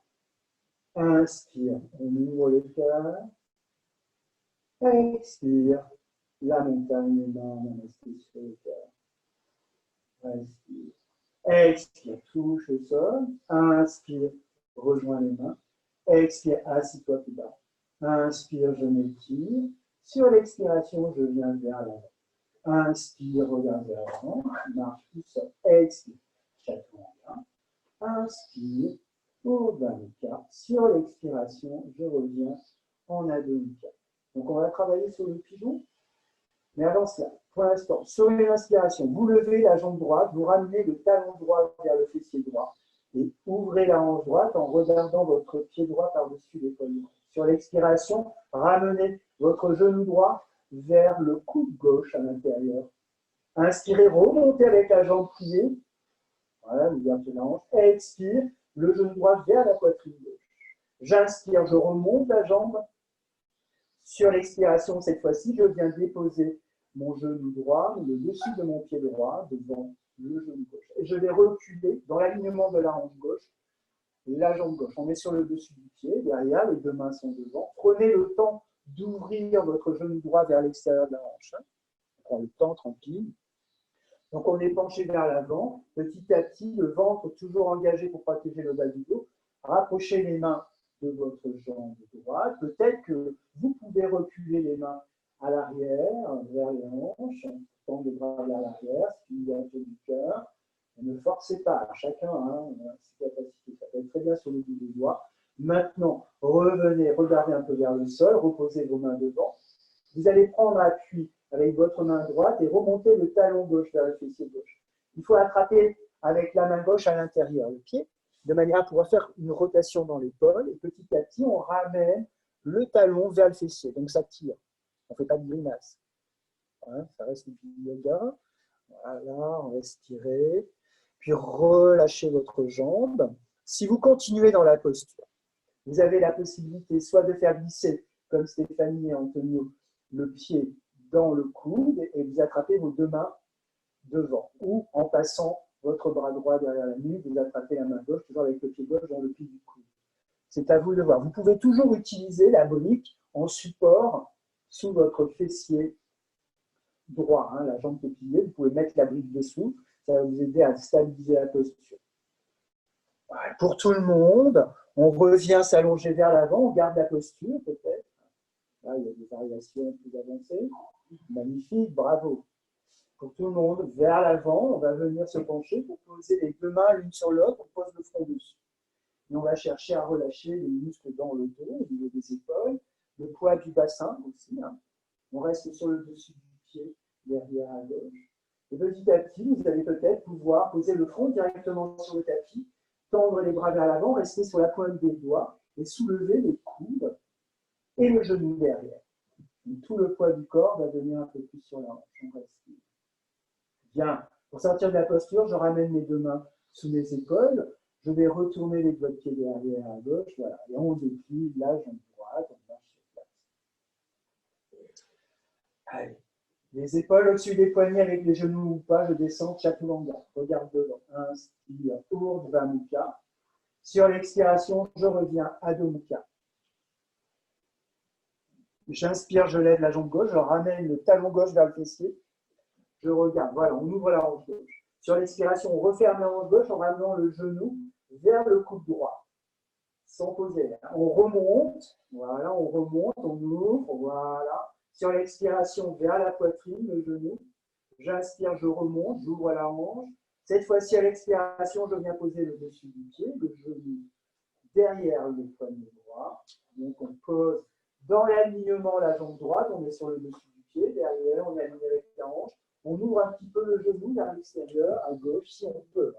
Inspire, on ouvre le cœur. Expire, la montagne, les mains, namasté sur le cœur. Respire. Expire, touche au sol. Inspire, rejoins les mains. Expire, assis-toi plus bas. Inspire, je m'étire. Sur l'expiration, je viens vers l'avant. Inspire, regarde vers l'avant. Marche tout seul. Expire, chaturanga. Inspire, Urdhva Mukha. Sur l'expiration, je reviens en Adho Mukha. Donc, on va travailler sur le pigeon. Mais avant cela, pour l'instant, sur une inspiration, vous levez la jambe droite, vous ramenez le talon droit vers le fessier droit et ouvrez la hanche droite en regardant votre pied droit par-dessus l'épaule droite. Sur l'expiration, ramenez votre genou droit vers le coude gauche à l'intérieur. Inspirez, remontez avec la jambe pliée. Voilà, l'ouverture de la hanche. Expire, le genou droit vers la poitrine gauche. J'inspire, je remonte la jambe. Sur l'expiration, cette fois-ci, je viens déposer mon genou droit, le dessus de mon pied droit, devant le genou gauche. Et je vais reculer dans l'alignement de la hanche gauche, la jambe gauche. On est sur le dessus du pied, derrière, les deux mains sont devant. Prenez le temps d'ouvrir votre genou droit vers l'extérieur de la hanche. On prend le temps, tranquille. Donc, on est penché vers l'avant. Petit à petit, le ventre toujours engagé pour protéger le bas du dos. Rapprochez les mains de votre jambe droite. Peut-être que vous pouvez reculer les mains à l'arrière, vers les hanches, on tend les bras vers l'arrière, c'est une ouverture du cœur. Ne forcez pas, chacun ses capacités. Ça peut être très bien sur le bout des doigts. Maintenant, revenez, regardez un peu vers le sol, reposez vos mains devant. Vous allez prendre appui avec votre main droite et remonter le talon gauche vers le fessier gauche. Il faut attraper avec la main gauche à l'intérieur le pied, de manière à pouvoir faire une rotation dans l'épaule. Et petit à petit, on ramène le talon vers le fessier. Donc ça tire. On ne fait pas de grimace. Hein, ça reste du yoga. Voilà, on laisse tirer. Puis relâchez votre jambe. Si vous continuez dans la posture, vous avez la possibilité soit de faire glisser, comme Stéphanie et Antonio, le pied dans le coude et vous attrapez vos deux mains devant. Ou en passant votre bras droit derrière la nuque, vous attrapez la main gauche, toujours avec le pied gauche dans le pied du coude. C'est à vous de voir. Vous pouvez toujours utiliser la brique en support sous votre fessier droit, la jambe qui est pliée. Vous pouvez mettre la brique dessous. Ça va vous aider à stabiliser la posture. Voilà. Pour tout le monde, on revient s'allonger vers l'avant, on garde la posture peut-être. Là, il y a des variations plus avancées. Magnifique, bravo. Pour tout le monde, vers l'avant, on va venir se pencher pour poser les deux mains l'une sur l'autre, on pose le front dessus. Et on va chercher à relâcher les muscles dans le dos, au niveau des épaules, le poids du bassin aussi. On reste sur le dessus du pied, derrière à gauche. Et petit à petit, vous allez peut-être pouvoir poser le front directement sur le tapis, tendre les bras vers l'avant, rester sur la pointe des doigts et soulever les coudes et le genou derrière. Donc, tout le poids du corps va venir un peu plus sur la hanche. On respire. Bien. Pour sortir de la posture, je ramène mes deux mains sous mes épaules. Je vais retourner les doigts de pied derrière à gauche. Voilà. Et on déplie la jambe droite. On marche sur place. Allez. Les épaules au-dessus des poignets avec les genoux ou pas, je descends chaturanga. Regarde devant. Inspire, Urdhva Mukha. Sur l'expiration, je reviens Adho Mukha. J'inspire, je lève la jambe gauche, je ramène le talon gauche vers le fessier. Je regarde, voilà, on ouvre la hanche gauche. Sur l'expiration, on referme la hanche gauche en ramenant le genou vers le coude droit. Sans poser. On remonte, voilà, on remonte, on ouvre, voilà. Sur l'expiration, vers la poitrine, le genou. J'inspire, je remonte, j'ouvre la hanche. Cette fois-ci, à l'expiration, je viens poser le dessus du pied, le genou derrière le poignet droit. Donc, on pose dans l'alignement la jambe droite, on est sur le dessus du pied, derrière, on est aligné avec la hanche. On ouvre un petit peu le genou vers l'extérieur, à gauche, si on peut.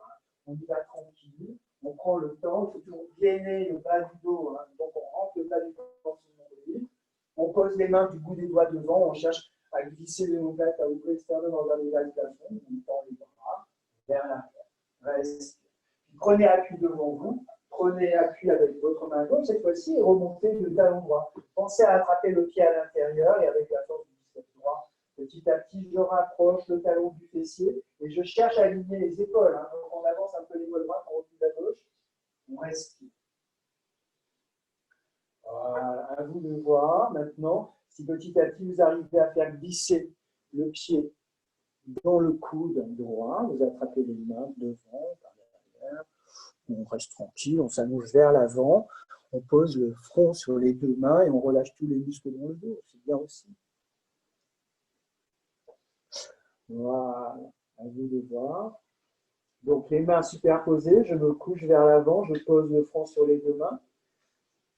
On y va tranquille, on prend le temps, il faut toujours gainer le bas du dos. Donc, on rentre le bas du dos dans son nombril. On pose les mains du bout des doigts devant, on cherche à glisser les omoplates à ouvrir extérieurement dans les vagues plafond, on tend les bras vers l'arrière. Respire. Prenez appui devant vous, prenez appui avec votre main gauche cette fois-ci et remontez le talon droit. Pensez à attraper le pied à l'intérieur et avec la force du biceps droit. Petit à petit, je rapproche le talon du fessier et je cherche à aligner les épaules. Donc on avance un peu les l'épaule droite, on recule à gauche, on respire. Voilà, à vous de voir maintenant si petit à petit vous arrivez à faire glisser le pied dans le coude droit, vous attrapez les mains devant, par derrière, on reste tranquille, on s'allonge vers l'avant, on pose le front sur les deux mains et on relâche tous les muscles dans le dos, c'est bien aussi. Voilà, à vous de voir. Donc les mains superposées, je me couche vers l'avant, je pose le front sur les deux mains.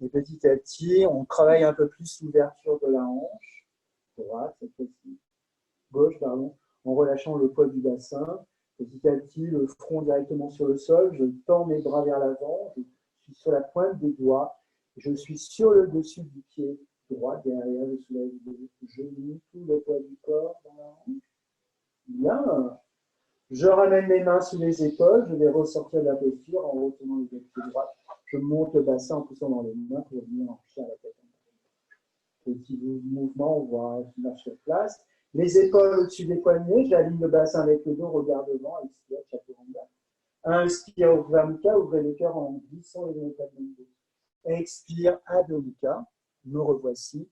Et petit à petit, on travaille un peu plus l'ouverture de la hanche, droite cette fois-ci, gauche, pardon, en relâchant le poids du bassin. Petit à petit, le front directement sur le sol, je tends mes bras vers l'avant, je suis sur la pointe des doigts, je suis sur le dessus du pied droit, derrière, je soulève le genou, tout le poids du corps dans la hanche. Bien. Je ramène mes mains sous les épaules, je vais ressortir de la posture en retournant le pied droit. Je monte le bassin en poussant dans les mains pour venir en chien à la tête. Petit mouvement, on voit finir sur place. Les épaules au-dessus des poignets, j'aligne le bassin avec le dos, regard devant, expire, chaturanga. Inspire, Urdhva Mukha, ouvrez le cœur en glissant les omoplates dans le dos. Expire, Adho Mukha, me revoici,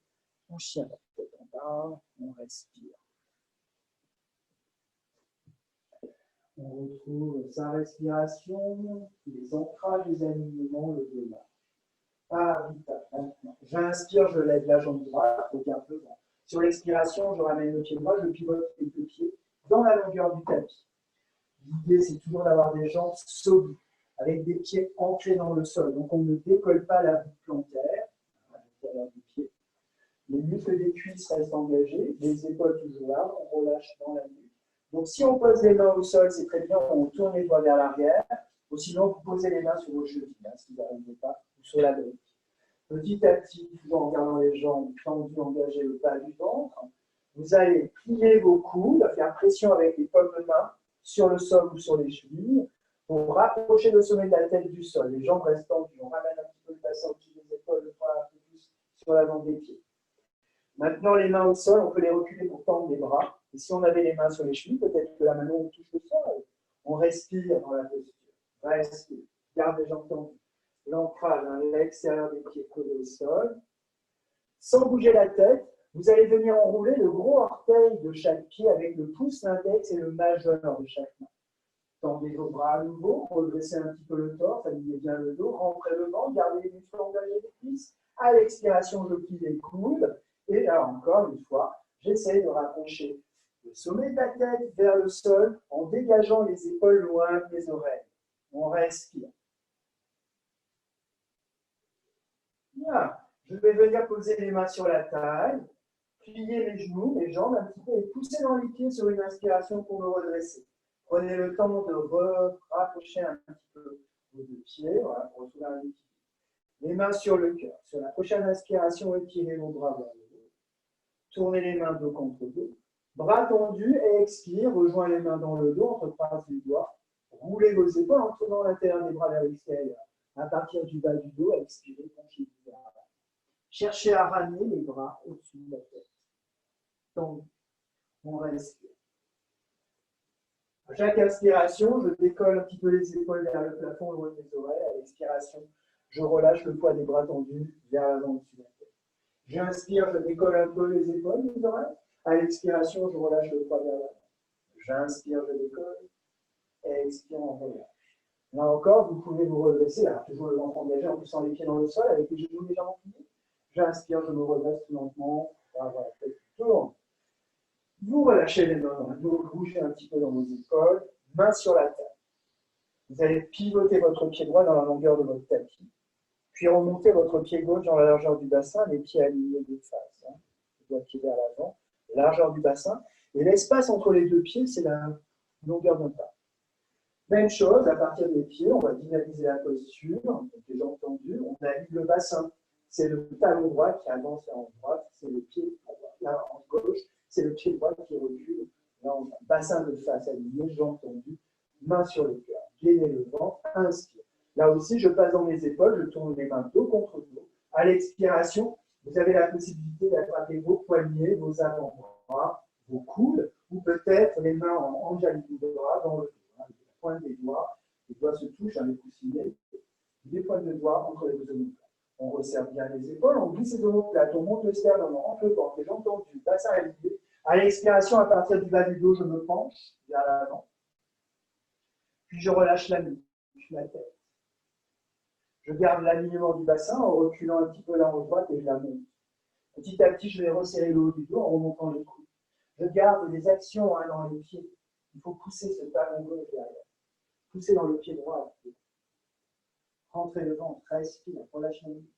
en chien à la tête en bas, on respire. On retrouve sa respiration, les ancrages, les alignements, le delà. Ah, vite, maintenant. J'inspire, je lève la jambe droite, regarde devant. Sur l'expiration, je ramène le pied droit, je pivote les deux pieds dans la longueur du tapis. L'idée, c'est toujours d'avoir des jambes solides, avec des pieds ancrés dans le sol. Donc, on ne décolle pas la voûte plantaire à l'intérieur du pied. Les muscles des cuisses restent engagés, les épaules toujours là, on relâche dans la nuque. Donc, si on pose les mains au sol, c'est très bien, on tourne les doigts vers l'arrière, ou sinon, vous posez les mains sur vos chevilles, si vous n'arrivez pas, ou sur la brique. Petit à petit, toujours en gardant les jambes tendues, engagées le bas du ventre, vous allez plier vos coudes, faire pression avec les paumes de main sur le sol ou sur les chevilles, pour rapprocher le sommet de la tête du sol. Les jambes restent tendues, on ramène un petit peu le bassin au-dessus des épaules, le poing un peu plus sur l'avant des pieds. Maintenant, les mains au sol, on peut les reculer pour tendre les bras. Et si on avait les mains sur les chevilles, peut-être que là maintenant on touche le sol. On respire dans la posture. Respire. Garde les jambes tendues. L'ancrage à l'extérieur des pieds collés au sol. Sans bouger la tête, vous allez venir enrouler le gros orteil de chaque pied avec le pouce, l'index et le majeur de chaque main. Tendez vos bras à nouveau, redressez un petit peu le torse, alignez bien le dos, rentrez le ventre, gardez les muscles engagés des cuisses. À l'expiration, je plie les coudes. Et là encore une fois, j'essaie de rapprocher le sommet de la tête vers le sol en dégageant les épaules loin des oreilles. On respire. Bien. Je vais venir poser les mains sur la taille, plier les genoux, les jambes un petit peu et pousser dans les pieds sur une inspiration pour me redresser. Prenez le temps de rapprocher un petit peu vos deux pieds, voilà, pour retrouver un équilibre. Les mains sur le cœur. Sur la prochaine inspiration, étirez vos bras vers le haut. Tournez les mains dos contre dos. Bras tendus et expire. Rejoins les mains dans le dos, entrecroisez les doigts. Roulez vos épaules en tournant l'intérieur des bras vers l'extérieur. À partir du bas du dos, expirez, penchez les bras. Cherchez à ramener les bras au-dessus de la tête. Donc, on respire. À chaque inspiration, je décolle un petit peu les épaules vers le plafond loin des oreilles. À l'expiration, je relâche le poids des bras tendus vers l'avant au-dessus de la tête. J'inspire, je décolle un peu les épaules, les oreilles. À l'expiration, je relâche le poids vers l'avant. J'inspire, je décolle. Et expire, on relâche. Là encore, vous pouvez vous redresser, alors toujours le ventre engagé en poussant les pieds dans le sol avec les genoux légèrement pliés. J'inspire, je me redresse tout lentement. Voilà, la tête qui tourne. Vous relâchez les mains dans le dos, bougez un petit peu dans vos épaules, main sur la tête. Vous allez pivoter votre pied droit dans la longueur de votre tapis, puis remonter votre pied gauche dans la largeur du bassin, les pieds alignés de face. Le doigt pied vers l'avant, largeur du bassin. Et l'espace entre les deux pieds, c'est la longueur d'un pas. Même chose, à partir des pieds, on va dynamiser la posture, donc les jambes tendues, on aligne le bassin. C'est le talon droit qui avance vers en droite, c'est le pied là en gauche, c'est le pied droit qui recule. Là, on a bassin de face aligné, jambes tendues, main sur le cœur, gainez le ventre, inspire. Là aussi, je passe dans mes épaules, je tourne les mains dos contre dos. À l'expiration, vous avez la possibilité d'attraper vos poignets, vos avant-bras, vos coudes, ou peut-être les mains en enjambées de bras dans le dos. Pointe des doigts, les doigts se touchent dans les coussinets, des pointes de doigts entre les deux omoplates. On resserre bien les épaules, on glisse les omoplates, on monte le sternum, on rentre le ventre, les jambes tendues, bassin aligné. À l'expiration, à partir du bas du dos, je me penche vers l'avant. Puis je relâche la nuque, la tête. Je garde l'alignement du bassin en reculant un petit peu la hanche droite et je la monte. Petit à petit, je vais resserrer le haut du dos en remontant les coudes. Je garde des actions dans les pieds. Il faut pousser ce talon gauche derrière. Poussez dans le pied droit. Rentrez le ventre, respire, relâchez la nuque.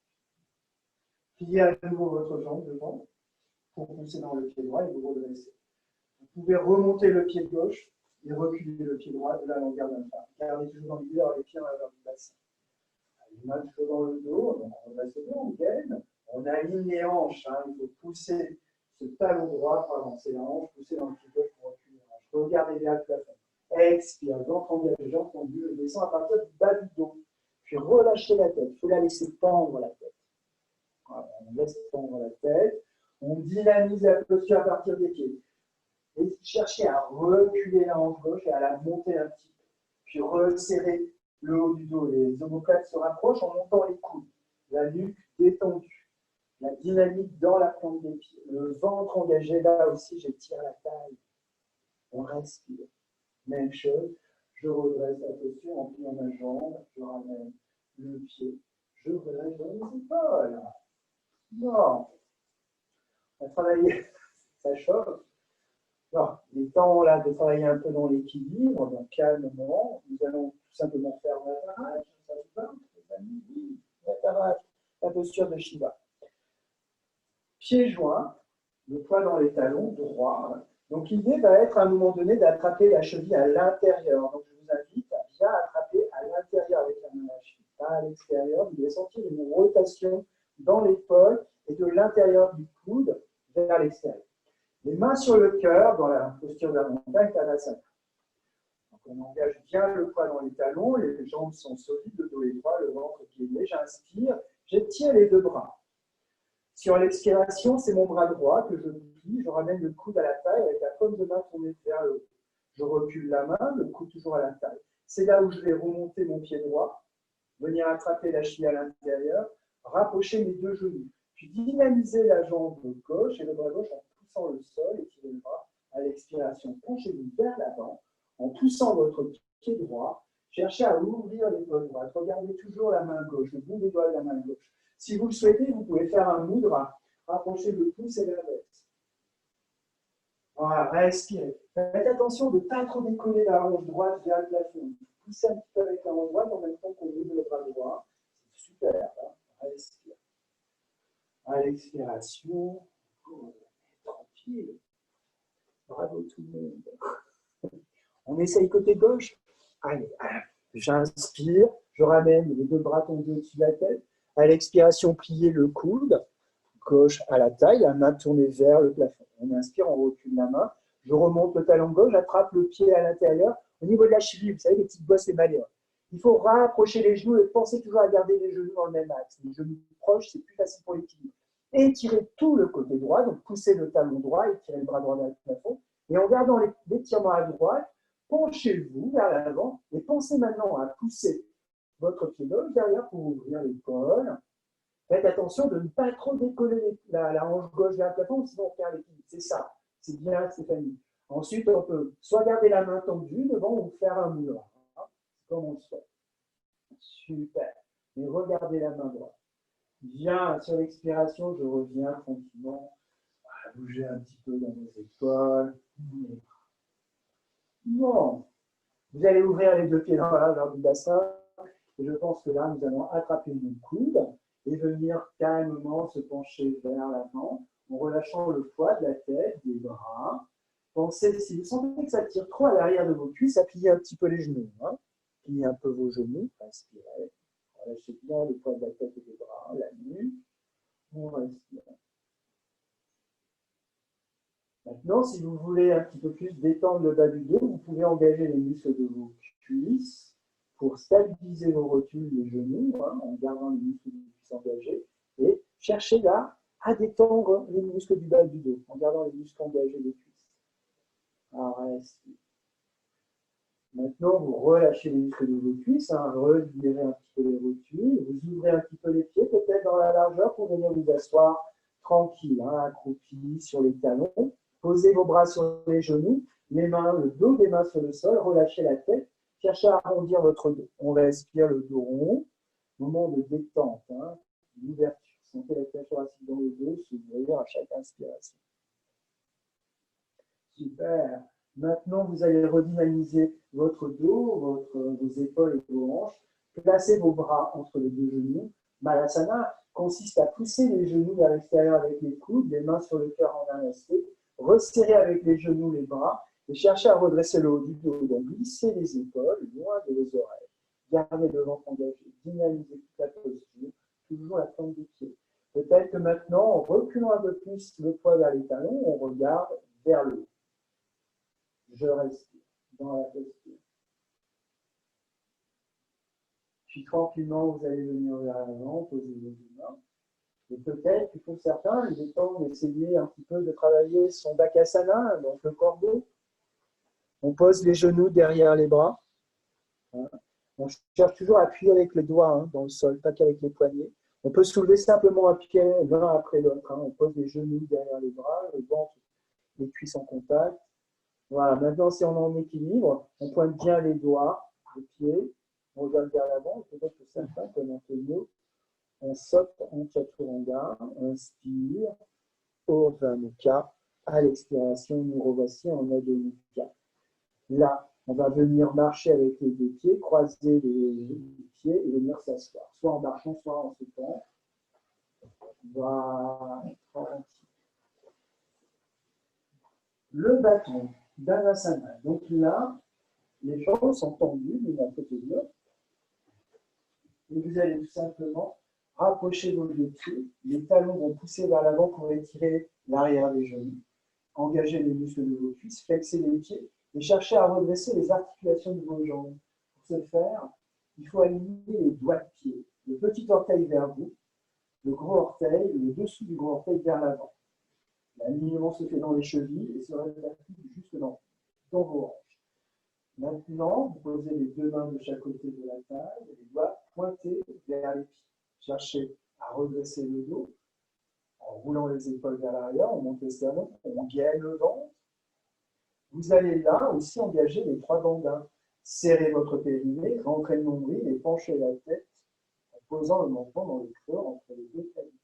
Pliez à nouveau votre jambe devant pour pousser dans le pied droit et vous redresser. Vous pouvez remonter le pied gauche et reculer le pied droit de la longueur d'un pas. Gardez toujours dans l'idée d'avoir les pieds dans la longueur du bassin. Les mains toujours dans le dos, donc on redresse le dos, on gaine. On aligne les hanches, il faut pousser ce talon droit pour avancer la hanche, pousser dans le pied gauche pour reculer la hanche. Regardez bien le plafond. Expire, ventre engagé, jambes tendues, je descends à partir du bas du dos. Puis relâchez la tête, il faut la laisser tendre la tête. Voilà, on laisse tendre la tête, on dynamise la posture à partir des pieds. Et cherchez à reculer la hanche gauche et à la monter un petit peu. Puis resserrer le haut du dos. Les omoplates se rapprochent en montant les coudes. La nuque détendue. La dynamique dans la plante des pieds. Le ventre engagé, là aussi, j'étire la taille. On respire. Même chose, je redresse la posture en pliant ma jambe, je ramène le pied, je relâche dans les épaules. Bon. On va travailler, ça chauffe. Alors, il est temps là de travailler un peu dans l'équilibre, donc calmement. Nous allons tout simplement faire un attarage. Ça vous va, les amis? Oui, l'attarage, la posture de Shiva. Pieds joints, le poids dans les talons, droit. Donc l'idée va être à un moment donné d'attraper la cheville à l'intérieur. Donc je vous invite à bien attraper à l'intérieur avec la main la cheville, pas à l'extérieur. Vous allez sentir une rotation dans l'épaule et de l'intérieur du coude vers l'extérieur. Les mains sur le cœur dans la posture de la montagne, Tadasana. Donc on engage bien le poids dans les talons, les jambes sont solides, le dos est droit, le ventre qui est léger. J'inspire, j'étire les deux bras. Sur l'expiration, c'est mon bras droit que je plie, je ramène le coude à la taille avec la paume de main tournée vers le haut. Je recule la main, le coude toujours à la taille. C'est là où je vais remonter mon pied droit, venir attraper la cheville à l'intérieur, rapprocher mes deux genoux, puis dynamiser la jambe gauche et le bras gauche en poussant le sol et tirer le bras à l'expiration. Penchez-vous vers l'avant en poussant votre pied droit. Cherchez à ouvrir l'épaule droite. Regardez toujours la main gauche, le bout des doigts de la main gauche. Si vous le souhaitez, vous pouvez faire un mudra. Rapprochez le pouce et l'index. Voilà, respirez. Faites attention de ne pas trop décoller la hanche droite vers le plafond. Poussez un petit peu avec la hanche droite en même temps qu'on ouvre le bras droit. C'est super. Hein, respire. À l'expiration, tranquille. Bravo tout le monde. On essaye côté gauche. Allez, j'inspire, je ramène les deux bras tombés au-dessus de la tête. À l'expiration, pliez le coude, gauche à la taille, la main tournée vers le plafond. On inspire, on recule la main. Je remonte le talon gauche, j'attrape le pied à l'intérieur. Au niveau de la cheville, vous savez, les petites bosses, c'est malléable. Il faut rapprocher les genoux et penser toujours à garder les genoux dans le même axe. Les genoux proches, c'est plus facile pour l'équilibre. Étirez tout le côté droit, donc poussez le talon droit, étirez le bras droit vers le plafond. Et en gardant l'étirement à droite, penchez-vous vers l'avant et pensez maintenant à pousser votre pied gauche derrière pour ouvrir l'épaule. Faites attention de ne pas trop décoller la hanche gauche vers le plafond, sinon on perd l'équilibre. C'est ça, c'est bien Stéphanie. Ensuite, on peut soit garder la main tendue devant ou faire un moulin, comme on le souhaite. Super. Et regardez la main droite. Bien, sur l'expiration, je reviens tranquillement à bouger un petit peu dans mes épaules. Bon. Vous allez ouvrir les deux pieds dans la largeur du bassin. Et je pense que là, nous allons attraper nos coudes et venir calmement se pencher vers l'avant en relâchant le poids de la tête, des bras. Pensez, si vous sentez que ça tire trop à l'arrière de vos cuisses, appuyez un petit peu les genoux. Hein. Pliez un peu vos genoux, inspirez. Relâchez bien le poids de la tête et des bras, la nuque. On respire. Maintenant, si vous voulez un petit peu plus détendre le bas du dos, vous pouvez engager les muscles de vos cuisses pour stabiliser vos rotules des genoux, hein, en gardant les muscles des cuisses engagés, et cherchez là à détendre les muscles du bas du dos, en gardant les muscles engagés des cuisses. Alors, respire. Maintenant, vous relâchez les muscles de vos cuisses, hein, relibérez un petit peu les rotules, vous ouvrez un petit peu les pieds, peut-être dans la largeur, pour venir vous asseoir tranquille, hein, accroupi sur les talons. Posez vos bras sur les genoux, les mains, le dos des mains sur le sol, relâchez la tête, cherchez à arrondir votre dos. On respire le dos rond, moment de détente, hein, d'ouverture. Sentez la cage thoracique dans le dos s'ouvrir à chaque inspiration. Super. Maintenant, vous allez redynamiser votre dos, vos épaules et vos hanches. Placez vos bras entre les deux genoux. Malasana consiste à pousser les genoux vers l'extérieur avec les coudes, les mains sur le cœur en un aspect. Resserrez avec les genoux les bras et cherchez à redresser le haut du dos. Donc, glissez les épaules loin de vos oreilles. Gardez le ventre engagé. Dynamisez toute la posture. Toujours la pointe des pieds. Peut-être que maintenant, en reculant un peu plus le poids vers les talons, on regarde vers le haut. Je respire dans la posture. Puis tranquillement, vous allez venir vers l'avant, poser vos mains. Et peut-être que pour certains, il est temps d'essayer un petit peu de travailler son Bakasana, donc le corbeau. On pose les genoux derrière les bras. On cherche toujours à appuyer avec les doigts hein, dans le sol, pas qu'avec les poignets. On peut soulever simplement un pied l'un après l'autre. Hein. On pose les genoux derrière les bras, le ventre, les cuisses en contact. Voilà, maintenant si on est en équilibre, on pointe bien les doigts, les pieds, on regarde vers l'avant, peut-être que certains, comme Antonio, on saute en chaturanga, on inspire, Urdhva Mukha. À l'expiration, nous revoici en Adho Mukha. Là, on va venir marcher avec les deux pieds, croiser les pieds et venir s'asseoir, soit en marchant, soit en sautant. Voilà. Le bâton d'Anasana. Donc là, les jambes sont tendues l'une à côté de l'autre. Et vous allez tout simplement rapprocher vos deux pieds. Les talons vont pousser vers l'avant pour étirer l'arrière des genoux. Engager les muscles de vos cuisses, flexer les pieds et chercher à redresser les articulations de vos jambes. Pour ce faire, il faut aligner les doigts de pied. Le petit orteil vers vous, le gros orteil, le dessous du gros orteil vers l'avant. L'alignement se fait dans les chevilles et se répercute jusque dans vos hanches. Maintenant, vous posez les deux mains de chaque côté de la taille et les doigts pointés vers les pieds. Cherchez à redresser le dos en roulant les épaules vers l'arrière, on monte le sternum, on gaine le ventre. Vous allez là aussi engager les trois bandins. Serrez votre périnée, rentrez le nombril et penchez la tête en posant le menton dans le creux entre les deux clavicules.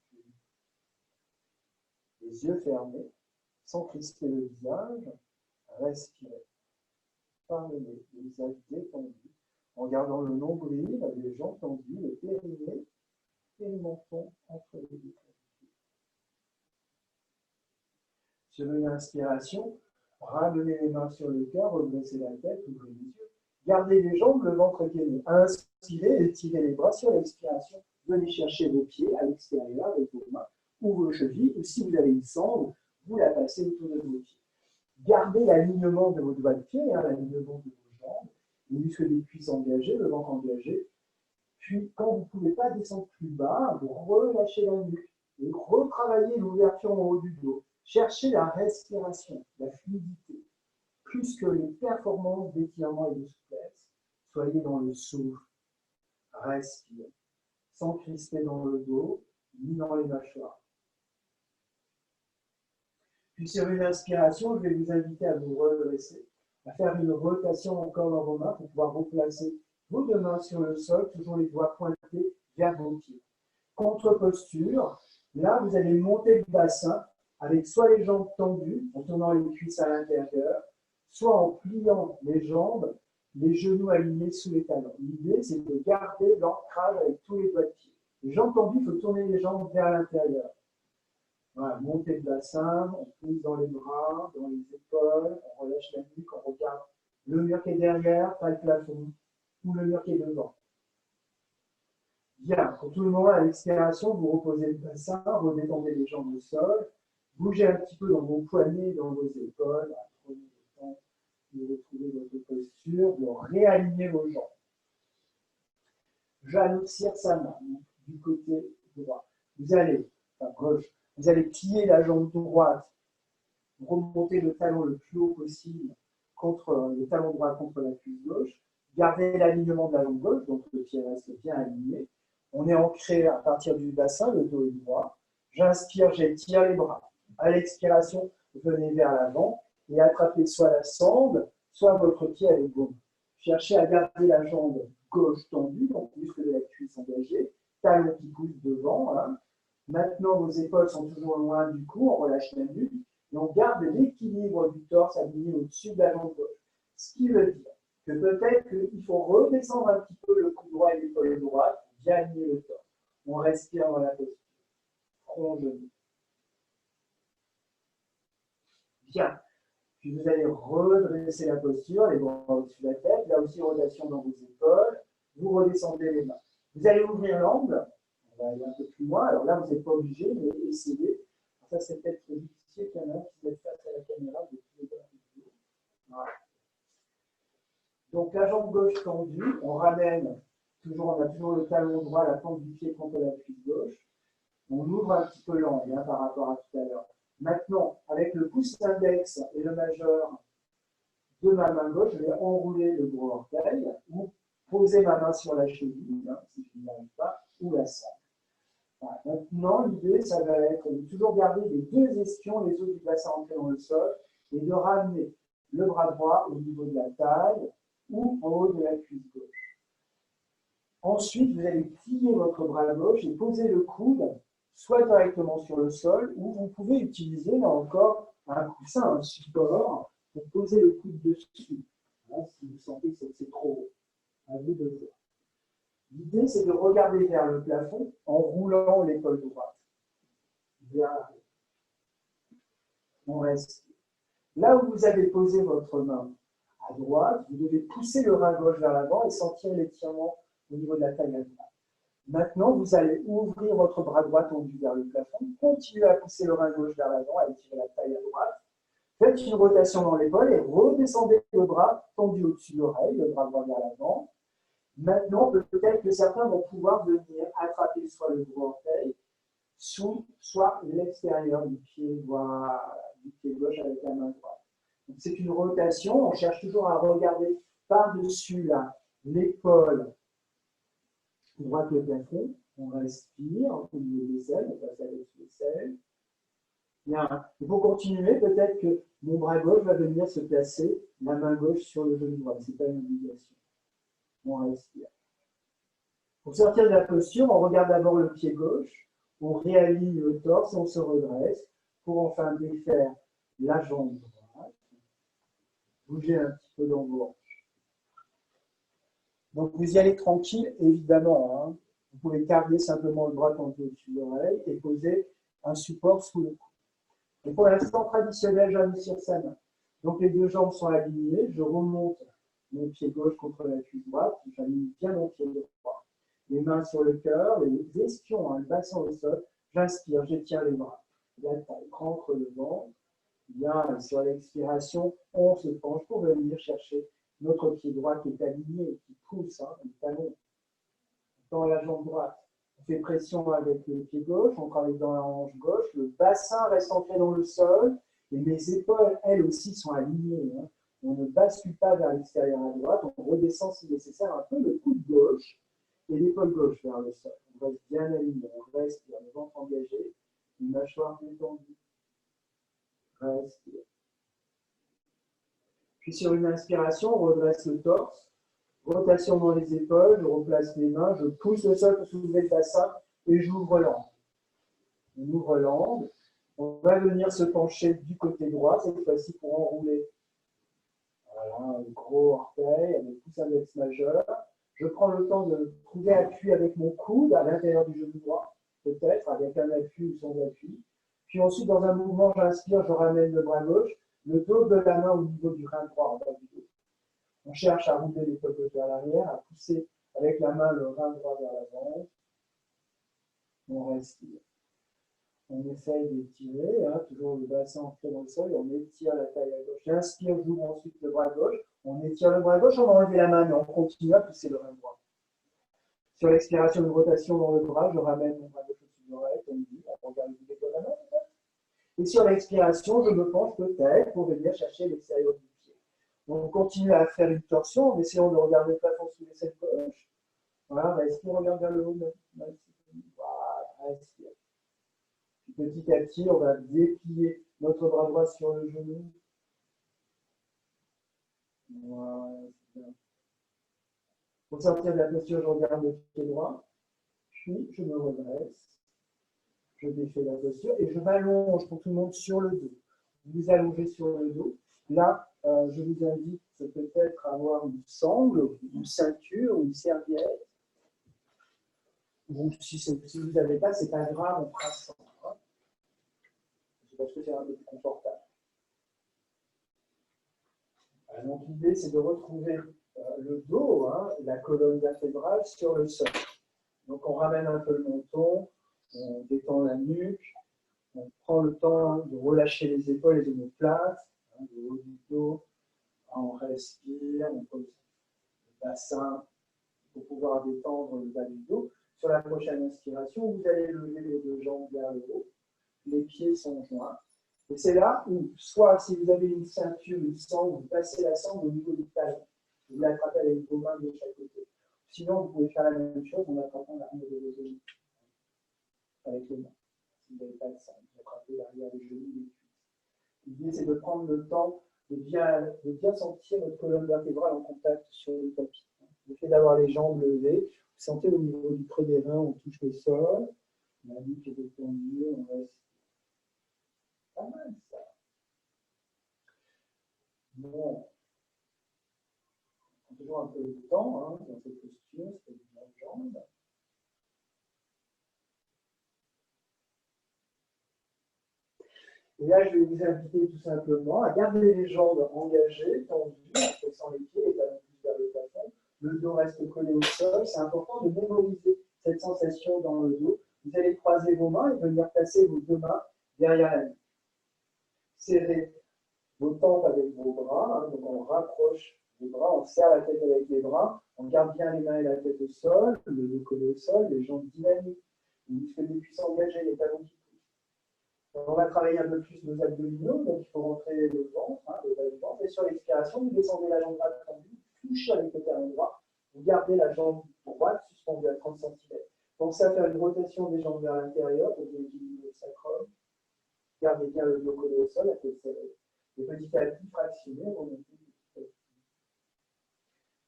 Les yeux fermés, sans crisper le visage, respirez. Par le nez, le visage détendu, en gardant le nombril, les jambes tendues, le périnée et le menton entre les deux clavicules. Sur une inspiration, ramenez les mains sur le cœur, redressez la tête, ouvrez les yeux. Gardez les jambes, le ventre gainé. Inspirez, étirez les bras sur l'expiration. Venez chercher vos pieds à l'extérieur avec vos mains ou vos chevilles, ou si vous avez une sangle, vous la passez autour de vos pieds. Gardez l'alignement de vos doigts de pied, l'alignement de vos jambes, les muscles des cuisses engagés, le ventre engagé. Puis, quand vous ne pouvez pas descendre plus bas, vous relâchez la nuque et retravaillez l'ouverture en haut du dos. Cherchez la respiration, la fluidité, plus que les performances d'étirement et de souplesse. Soyez dans le souffle, respirez, sans crisper dans le dos, ni dans les mâchoires. Puis sur une inspiration, je vais vous inviter à vous redresser, à faire une rotation encore dans vos mains pour pouvoir replacer vos deux mains sur le sol, toujours les doigts pointés vers vos pieds. Contre-posture, là vous allez monter le bassin avec soit les jambes tendues, en tournant les cuisses à l'intérieur, soit en pliant les jambes, les genoux alignés sous les talons. L'idée, c'est de garder l'ancrage avec tous les doigts de pied. Les jambes tendues, il faut tourner les jambes vers l'intérieur. Voilà, monter le bassin, on pousse dans les bras, dans les épaules, on relâche la nuque, on regarde le mur qui est derrière, pas le plafond, ou le mur qui est devant. Bien, pour tout le monde, à l'expiration, vous reposez le bassin, redétendez les jambes au sol, bougez un petit peu dans vos poignets, dans vos épaules, prenez le temps de retrouver votre posture, de réaligner vos jambes. Janusirsana, du côté droit. Vous allez, enfin gauche, vous allez plier la jambe droite, remonter le talon le plus haut possible, le talon droit contre la cuisse gauche, gardez l'alignement de la jambe gauche, donc le pied reste bien aligné. On est ancré à partir du bassin, le dos est droit. J'inspire, j'étire les bras. À l'expiration, venez vers l'avant et attrapez soit la sangle, soit votre pied avec vos mains. Cherchez à garder la jambe gauche tendue, donc muscle de la cuisse engagé, talon qui pousse devant. Hein. Maintenant, vos épaules sont toujours loin du cou, on relâche la nuque et on garde l'équilibre du torse aligné au-dessus de la jambe gauche. Ce qui veut dire que peut-être qu'il faut redescendre un petit peu le cou droit et l'épaule droite, bien aligner le torse. On respire dans la posture. Front, genou. Bien. Puis vous allez redresser la posture, les bras au-dessus de la tête. Là aussi, rotation dans vos épaules. Vous redescendez les mains. Vous allez ouvrir l'angle. On va aller un peu plus loin. Alors là, vous n'êtes pas obligé, mais essayez. Ça, c'est peut-être difficile qu'il y en a qui se mettent face à la caméra de tous les deux. Voilà. Donc la jambe gauche tendue, on ramène, on a toujours le talon droit, la plante du pied contre la cuisse gauche. On ouvre un petit peu l'angle par rapport à tout à l'heure. Maintenant, avec le pouce index et le majeur de ma main gauche, je vais enrouler le gros orteil ou poser ma main sur la cheville, si je n'y arrive pas, ou la sangle. Voilà. Maintenant, l'idée, ça va être de toujours garder les deux ischions, les os du bassin ancrés dans le sol, et de ramener le bras droit au niveau de la taille ou en haut de la cuisse gauche. Ensuite, vous allez plier votre bras gauche et poser le coude soit directement sur le sol, ou vous pouvez utiliser, là encore, un coussin, un support, pour poser le coude dessus. Hein, si vous sentez que c'est trop haut, à vous de voir. L'idée, c'est de regarder vers le plafond en roulant l'épaule droite. Bien. On reste. Là où vous avez posé votre main à droite, vous devez pousser le rein gauche vers l'avant et sentir l'étirement au niveau de la taille à droite. Maintenant, vous allez ouvrir votre bras droit tendu vers le plafond, continuez à pousser le rein gauche vers l'avant, à étirer la taille à droite. Faites une rotation dans l'épaule et redescendez le bras tendu au-dessus de l'oreille, le bras droit vers l'avant. Maintenant, peut-être que certains vont pouvoir venir attraper soit le gros orteil, soit l'extérieur du pied, du pied gauche avec la main droite. C'est une rotation, on cherche toujours à regarder par-dessus l'épaule droite le plafond, on respire au niveau des aisselles, on passe avec les aisselles. Bien, il faut continuer, peut-être que mon bras gauche va venir se placer, la main gauche sur le genou droit, ce n'est pas une obligation. On respire. Pour sortir de la posture, on regarde d'abord le pied gauche, on réaligne le torse, on se redresse pour enfin défaire la jambe droite. Bougez un petit peu dans vos hanches. Donc vous y allez tranquille, évidemment. Hein. Vous pouvez garder simplement le bras tendu au-dessus de l'oreille et poser un support sous le cou. Et pour l'instant traditionnel, j'appuie sur sa main. Donc les deux jambes sont alignées, je remonte mon pied gauche contre la cuisse droite, j'aligne bien mon pied droit. Les mains sur le cœur, les ischions, le bassin au sol, j'inspire, j'étire les bras. La taille, rentre le ventre. Bien, sur l'expiration, on se penche pour venir chercher notre pied droit qui est aligné, qui pousse, le talon. Dans la jambe droite, on fait pression avec le pied gauche, on travaille dans la hanche gauche, le bassin reste ancré dans le sol, et mes épaules, elles aussi, sont alignées. Hein. On ne bascule pas vers l'extérieur à droite, on redescend si nécessaire un peu le coude gauche et l'épaule gauche vers le sol. On reste bien aligné, on respire, le ventre engagé, une mâchoire détendue. Respire. Puis sur une inspiration, on redresse le torse, rotation dans les épaules, je replace les mains, je pousse le sol pour soulever le bassin et j'ouvre l'angle. On ouvre l'angle, on va venir se pencher du côté droit, cette fois-ci pour enrouler. Voilà, le gros orteil avec pouce index majeur. Je prends le temps de trouver appui avec mon coude à l'intérieur du genou droit, peut-être avec un appui ou sans appui. Puis ensuite, dans un mouvement, j'inspire, je ramène le bras gauche, le dos de la main au niveau du rein droit en bas du dos. On cherche à rouler l'épaule gauche vers l'arrière, à pousser avec la main le rein droit vers l'avant. On respire. On essaye d'étirer, toujours le bassin ancré dans le sol, et on étire la taille à gauche. J'inspire, j'ouvre ensuite le bras gauche. On étire le bras gauche, on va enlever la main, mais on continue à pousser le rein droit. Sur l'expiration, une rotation dans le bras, je ramène mon bras gauche au-dessus de l'oreille, comme dit, on regarde le bout de la main. Et sur l'expiration, je me penche peut-être pour venir chercher l'extérieur du pied. On continue à faire une torsion en essayant de regarder le plafond sous l'aisselle gauche. Voilà, respire, on regarde vers le haut. Voilà, respire. Petit à petit, on va déplier notre bras droit sur le genou. Voilà, c'est bien. Pour sortir de la posture, je regarde le pied droit. Puis, je me redresse. Je défais la posture et je m'allonge pour tout le monde sur le dos. Vous allongez sur le dos. Là, je vous invite peut-être à avoir une sangle, une ceinture, une serviette. Ou si vous n'avez pas, ce n'est pas grave, on fera sans. C'est parce que c'est un peu plus confortable. Donc l'idée, c'est de retrouver le dos, la colonne vertébrale sur le sol. Donc on ramène un peu le menton, on détend la nuque, on prend le temps de relâcher les épaules, les omoplates, le haut du dos, on respire, on pose le bassin pour pouvoir détendre le bas du dos. Sur la prochaine inspiration, vous allez lever les deux jambes vers le haut, les pieds sont joints. Et c'est là où, soit si vous avez une ceinture, une sangle, vous passez la sangle au niveau du talon. Vous l'attrapez avec vos mains de chaque côté. Sinon, vous pouvez faire la même chose en attrapant l'arrière de vos genoux avec les mains. Si vous n'avez pas de sangle, vous attrapez l'arrière des genoux et des cuisses. L'idée, c'est de prendre le temps de bien sentir votre colonne vertébrale en contact sur le tapis. Le fait d'avoir les jambes levées, vous sentez au niveau du creux des reins, on touche le sol. La nuque est détendue, on reste pas mal ça. Bon, on a toujours un peu de temps hein, dans cette posture, c'est une bonne jambe. Et là, je vais vous inviter tout simplement à garder les jambes engagées, tendues, en flexant les pieds, les talons plus vers le plafond. Le dos reste collé au sol. C'est important de mémoriser cette sensation dans le dos. Vous allez croiser vos mains et venir placer vos deux mains derrière la nuque. Serrez vos tempes avec vos bras. Hein, donc on rapproche les bras, on serre la tête avec les bras. On garde bien les mains et la tête au sol, le dos collé au sol, les jambes dynamiques. Les muscles des cuisses engagés, les talons qui on va travailler un peu plus nos abdominaux, donc il faut rentrer le ventre, hein, le bas du ventre, et sur l'expiration, vous descendez la jambe droite tendue, touchez avec le talon droit, vous gardez la jambe droite suspendue à 30 cm. Pensez à faire une rotation des jambes vers l'intérieur pour bien équilibrer le sacrum. Gardez bien le dos collé au sol, la tête serrée. Et petit à petit, fractionner, remontez petit à petit.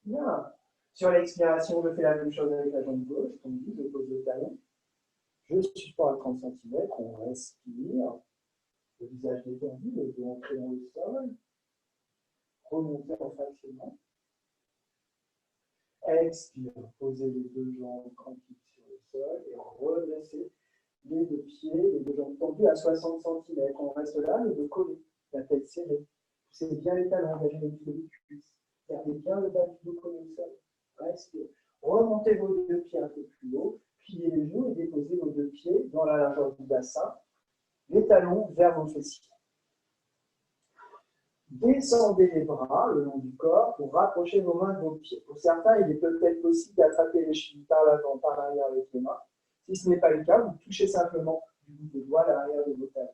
Bien. Sur l'expiration, je fais la même chose avec la jambe gauche, tendue, je pose le talon. Je suspends à 30 cm, on respire. Le visage détendu, le dos ancré dans le sol. Remontez en fractionnement. Expire, posez les deux jambes tranquilles sur le sol et redressez les deux pieds, les deux jambes tendues à 60 cm. On reste là, le dos collé, la tête serrée. Poussez bien les talons, engagez les muscles des cuisses. Gardez bien le bas du dos collé au sol. Respire. Remontez vos deux pieds un peu plus haut, pliez les genoux et déposez vos deux pieds dans la largeur du bassin. Les talons vers vos fessiers. Descendez les bras le long du corps pour rapprocher vos mains de vos pieds. Pour certains, il est peut-être possible d'attraper les chevilles par l'avant, par l'arrière avec les mains. Si ce n'est pas le cas, vous touchez simplement du bout des doigts l'arrière de vos talons.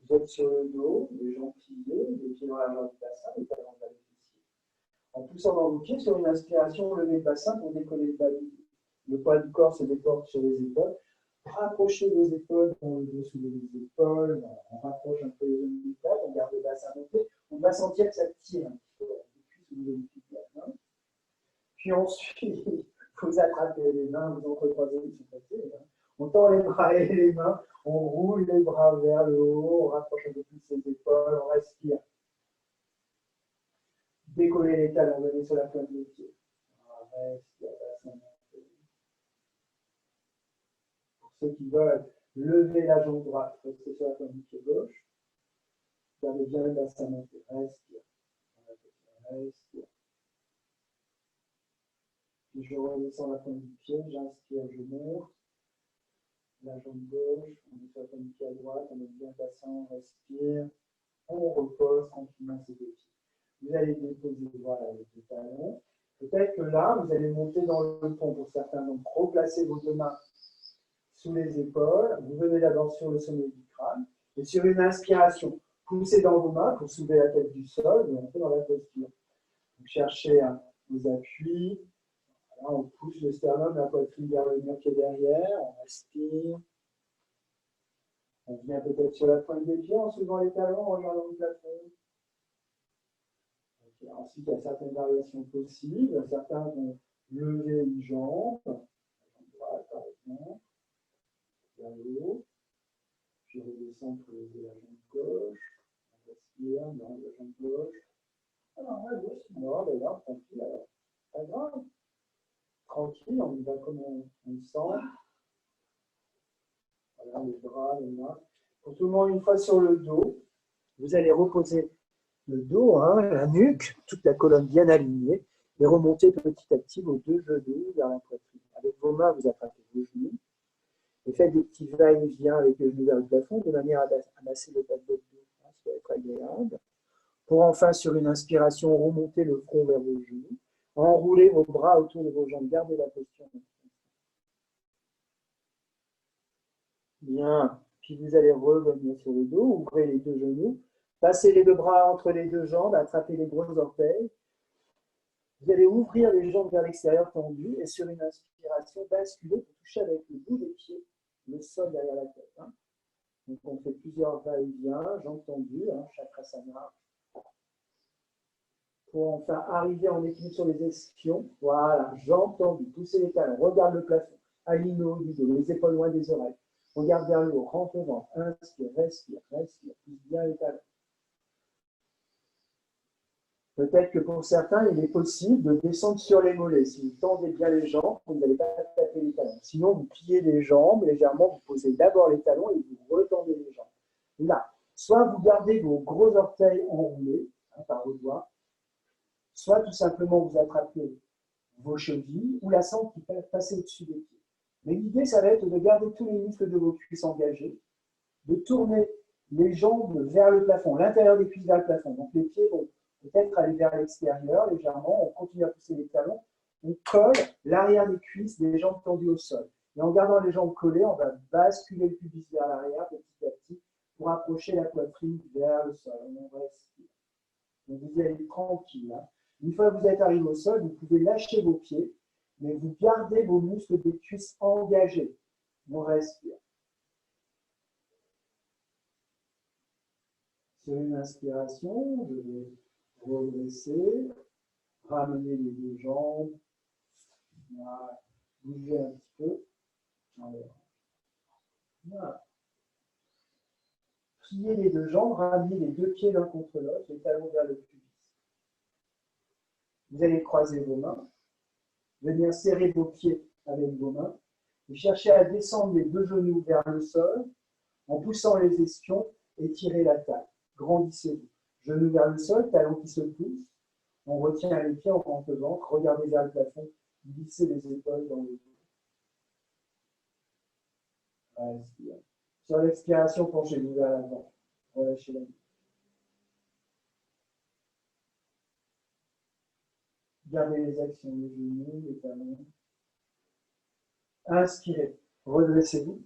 Vous êtes sur le dos, les jambes pliées, les pieds dans la largeur du bassin, les talons vers les fessiers. En poussant dans vos pieds, sur une inspiration, levez le bassin pour décoller le bas du dos. Le poids du corps se déporte sur les épaules. Rapprochez vos épaules dans le dessous des épaules, on rapproche un peu les omoplates, on garde le bassin monté, on va sentir que ça tire un petit peu. Puis ensuite, vous attrapez les mains, vous entrecroisez les pieds, on tend les bras et les mains, on roule les bras vers le haut, on rapproche un peu plus ses épaules, on respire. Décollez les talons, venez sur la pointe des pieds. Respire, bassin monté. Ceux qui veulent lever la jambe droite, restez sur la pointe du pied gauche. Gardez bien le bassin monté. Respire. Respire. Puis je redescends la pointe du pied, j'inspire, je monte. La jambe gauche, on est sur la pointe du pied à droite, on met bien le bassin, on respire. On repose tranquillement ses deux pieds. Vous allez déposer voilà, les deux talons. Peut-être que là, vous allez monter dans le pont pour certains. Donc, replacez vos deux mains sous les épaules, vous venez d'abord sur le sommet du crâne, et sur une inspiration, poussez dans vos mains pour soulever la tête du sol, et on fait dans la posture. Vous cherchez vos appuis, voilà, on pousse le sternum, la poitrine vers le mur qui est derrière, on respire, on vient peut-être sur la pointe des pieds en soulevant les talons, en regardant le plafond. Okay. Ensuite, il y a certaines variations possibles, certains vont lever une jambe, la jambe droite par exemple, vers le haut. Puis redescends pour lever la jambe gauche. On respire dans la jambe gauche. Alors, la gauche, non, mais là, tranquille, alors. Pas grave. Tranquille, on y va comme on le sent. Voilà, les bras, les mains. Pour tout le monde, une fois sur le dos, vous allez reposer le dos, hein, la nuque, toute la colonne bien alignée, et remonter petit à petit vos deux genoux vers la poitrine. Avec vos mains, vous attrapez vos genoux. Et faites des petits va-et-vient avec le genou vers le plafond de manière à masser le bas de votre dos. Ça va être agréable. Pour enfin, sur une inspiration, remonter le front vers vos genoux. Enroulez vos bras autour de vos jambes. Gardez la posture. Bien. Puis vous allez revenir sur le dos. Ouvrez les deux genoux. Passez les deux bras entre les deux jambes. Attrapez les gros orteils. Vous allez ouvrir les jambes vers l'extérieur tendues. Et sur une inspiration, basculer pour toucher avec le bout des pieds le sol derrière la tête. Hein. Donc on fait plusieurs va-et-vient, jambes tendues, hein, chakrasana. Pour enfin arriver en équilibre sur les ischions. Voilà, jambes tendues, poussez les talons, regarde le plafond. Alignement du dos, les épaules loin des oreilles. Regarde vers le haut, rentre le ventre. Inspire, respire, respire. Pousse bien les talons. Peut-être que pour certains, il est possible de descendre sur les mollets. Si vous tendez bien les jambes, vous n'allez pas taper les talons. Sinon, vous pliez les jambes légèrement, vous posez d'abord les talons et vous retendez les jambes. Là, soit vous gardez vos gros orteils enroulés par vos doigts, soit tout simplement vous attrapez vos chevilles ou la sangle qui peut passer au-dessus des pieds. Mais l'idée, ça va être de garder tous les muscles de vos cuisses engagés, de tourner les jambes vers le plafond, l'intérieur des cuisses vers le plafond. Donc les pieds vont peut-être aller vers l'extérieur légèrement, on continue à pousser les talons, on colle l'arrière des cuisses des jambes tendues au sol. Et en gardant les jambes collées, on va basculer le pubis vers l'arrière petit à petit pour approcher la poitrine vers le sol. On respire. Donc vous y allez tranquille. Hein. Une fois que vous êtes arrivé au sol, vous pouvez lâcher vos pieds, mais vous gardez vos muscles des cuisses engagés. On respire. Sur une inspiration, je vais redresser, ramener les deux jambes, voilà. Bouger un petit peu. Voilà. Plier les deux jambes, ramener les deux pieds l'un contre l'autre, les talons vers le pubis. Vous allez croiser vos mains, venir serrer vos pieds avec vos mains et chercher à descendre les deux genoux vers le sol en poussant les ischions et tirer la taille. Grandissez-vous. Genoux vers le sol, talons qui se poussent. On retient les pieds en rentre le ventre, regardez vers le plafond, glissez les épaules dans le dos. Respire. Sur l'expiration, penchez-vous vers l'avant. Relâchez la nuque. Gardez les actions des genoux, les talons. Inspirez. Redressez-vous.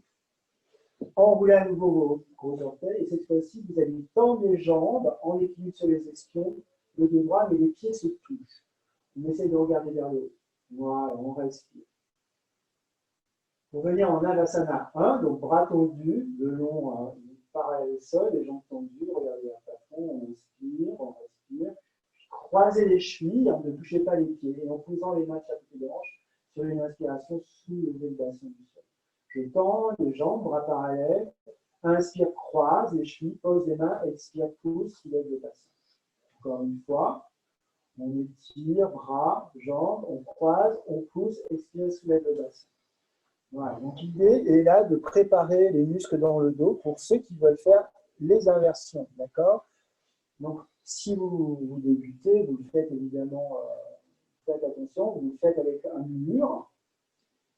Enroulez à nouveau vos gros orteils. Et cette fois-ci, vous allez tendre les jambes en équilibre sur les ischions, le dos droit, mais les pieds se touchent. On essaie de regarder vers le haut. Voilà, on respire. Pour venir en Avasana 1, donc bras tendus, de long parallèle au sol, les jambes tendues, regardez vers le plafond, on respire. Puis croisez les chevilles, ne touchez pas les pieds, et en posant les mains sur les hanches, sur une inspiration, soulevez le bassin du sol. Je tends les jambes, bras parallèles, inspire, croise les chevilles, pose les mains, expire, pousse, soulève le bassin. Encore une fois, on étire, bras, jambes, on croise, on pousse, expire, soulève le bassin. Voilà, donc l'idée est là de préparer les muscles dans le dos pour ceux qui veulent faire les inversions, d'accord? Donc, si vous débutez, vous le faites évidemment, faites attention, vous le faites avec un mur,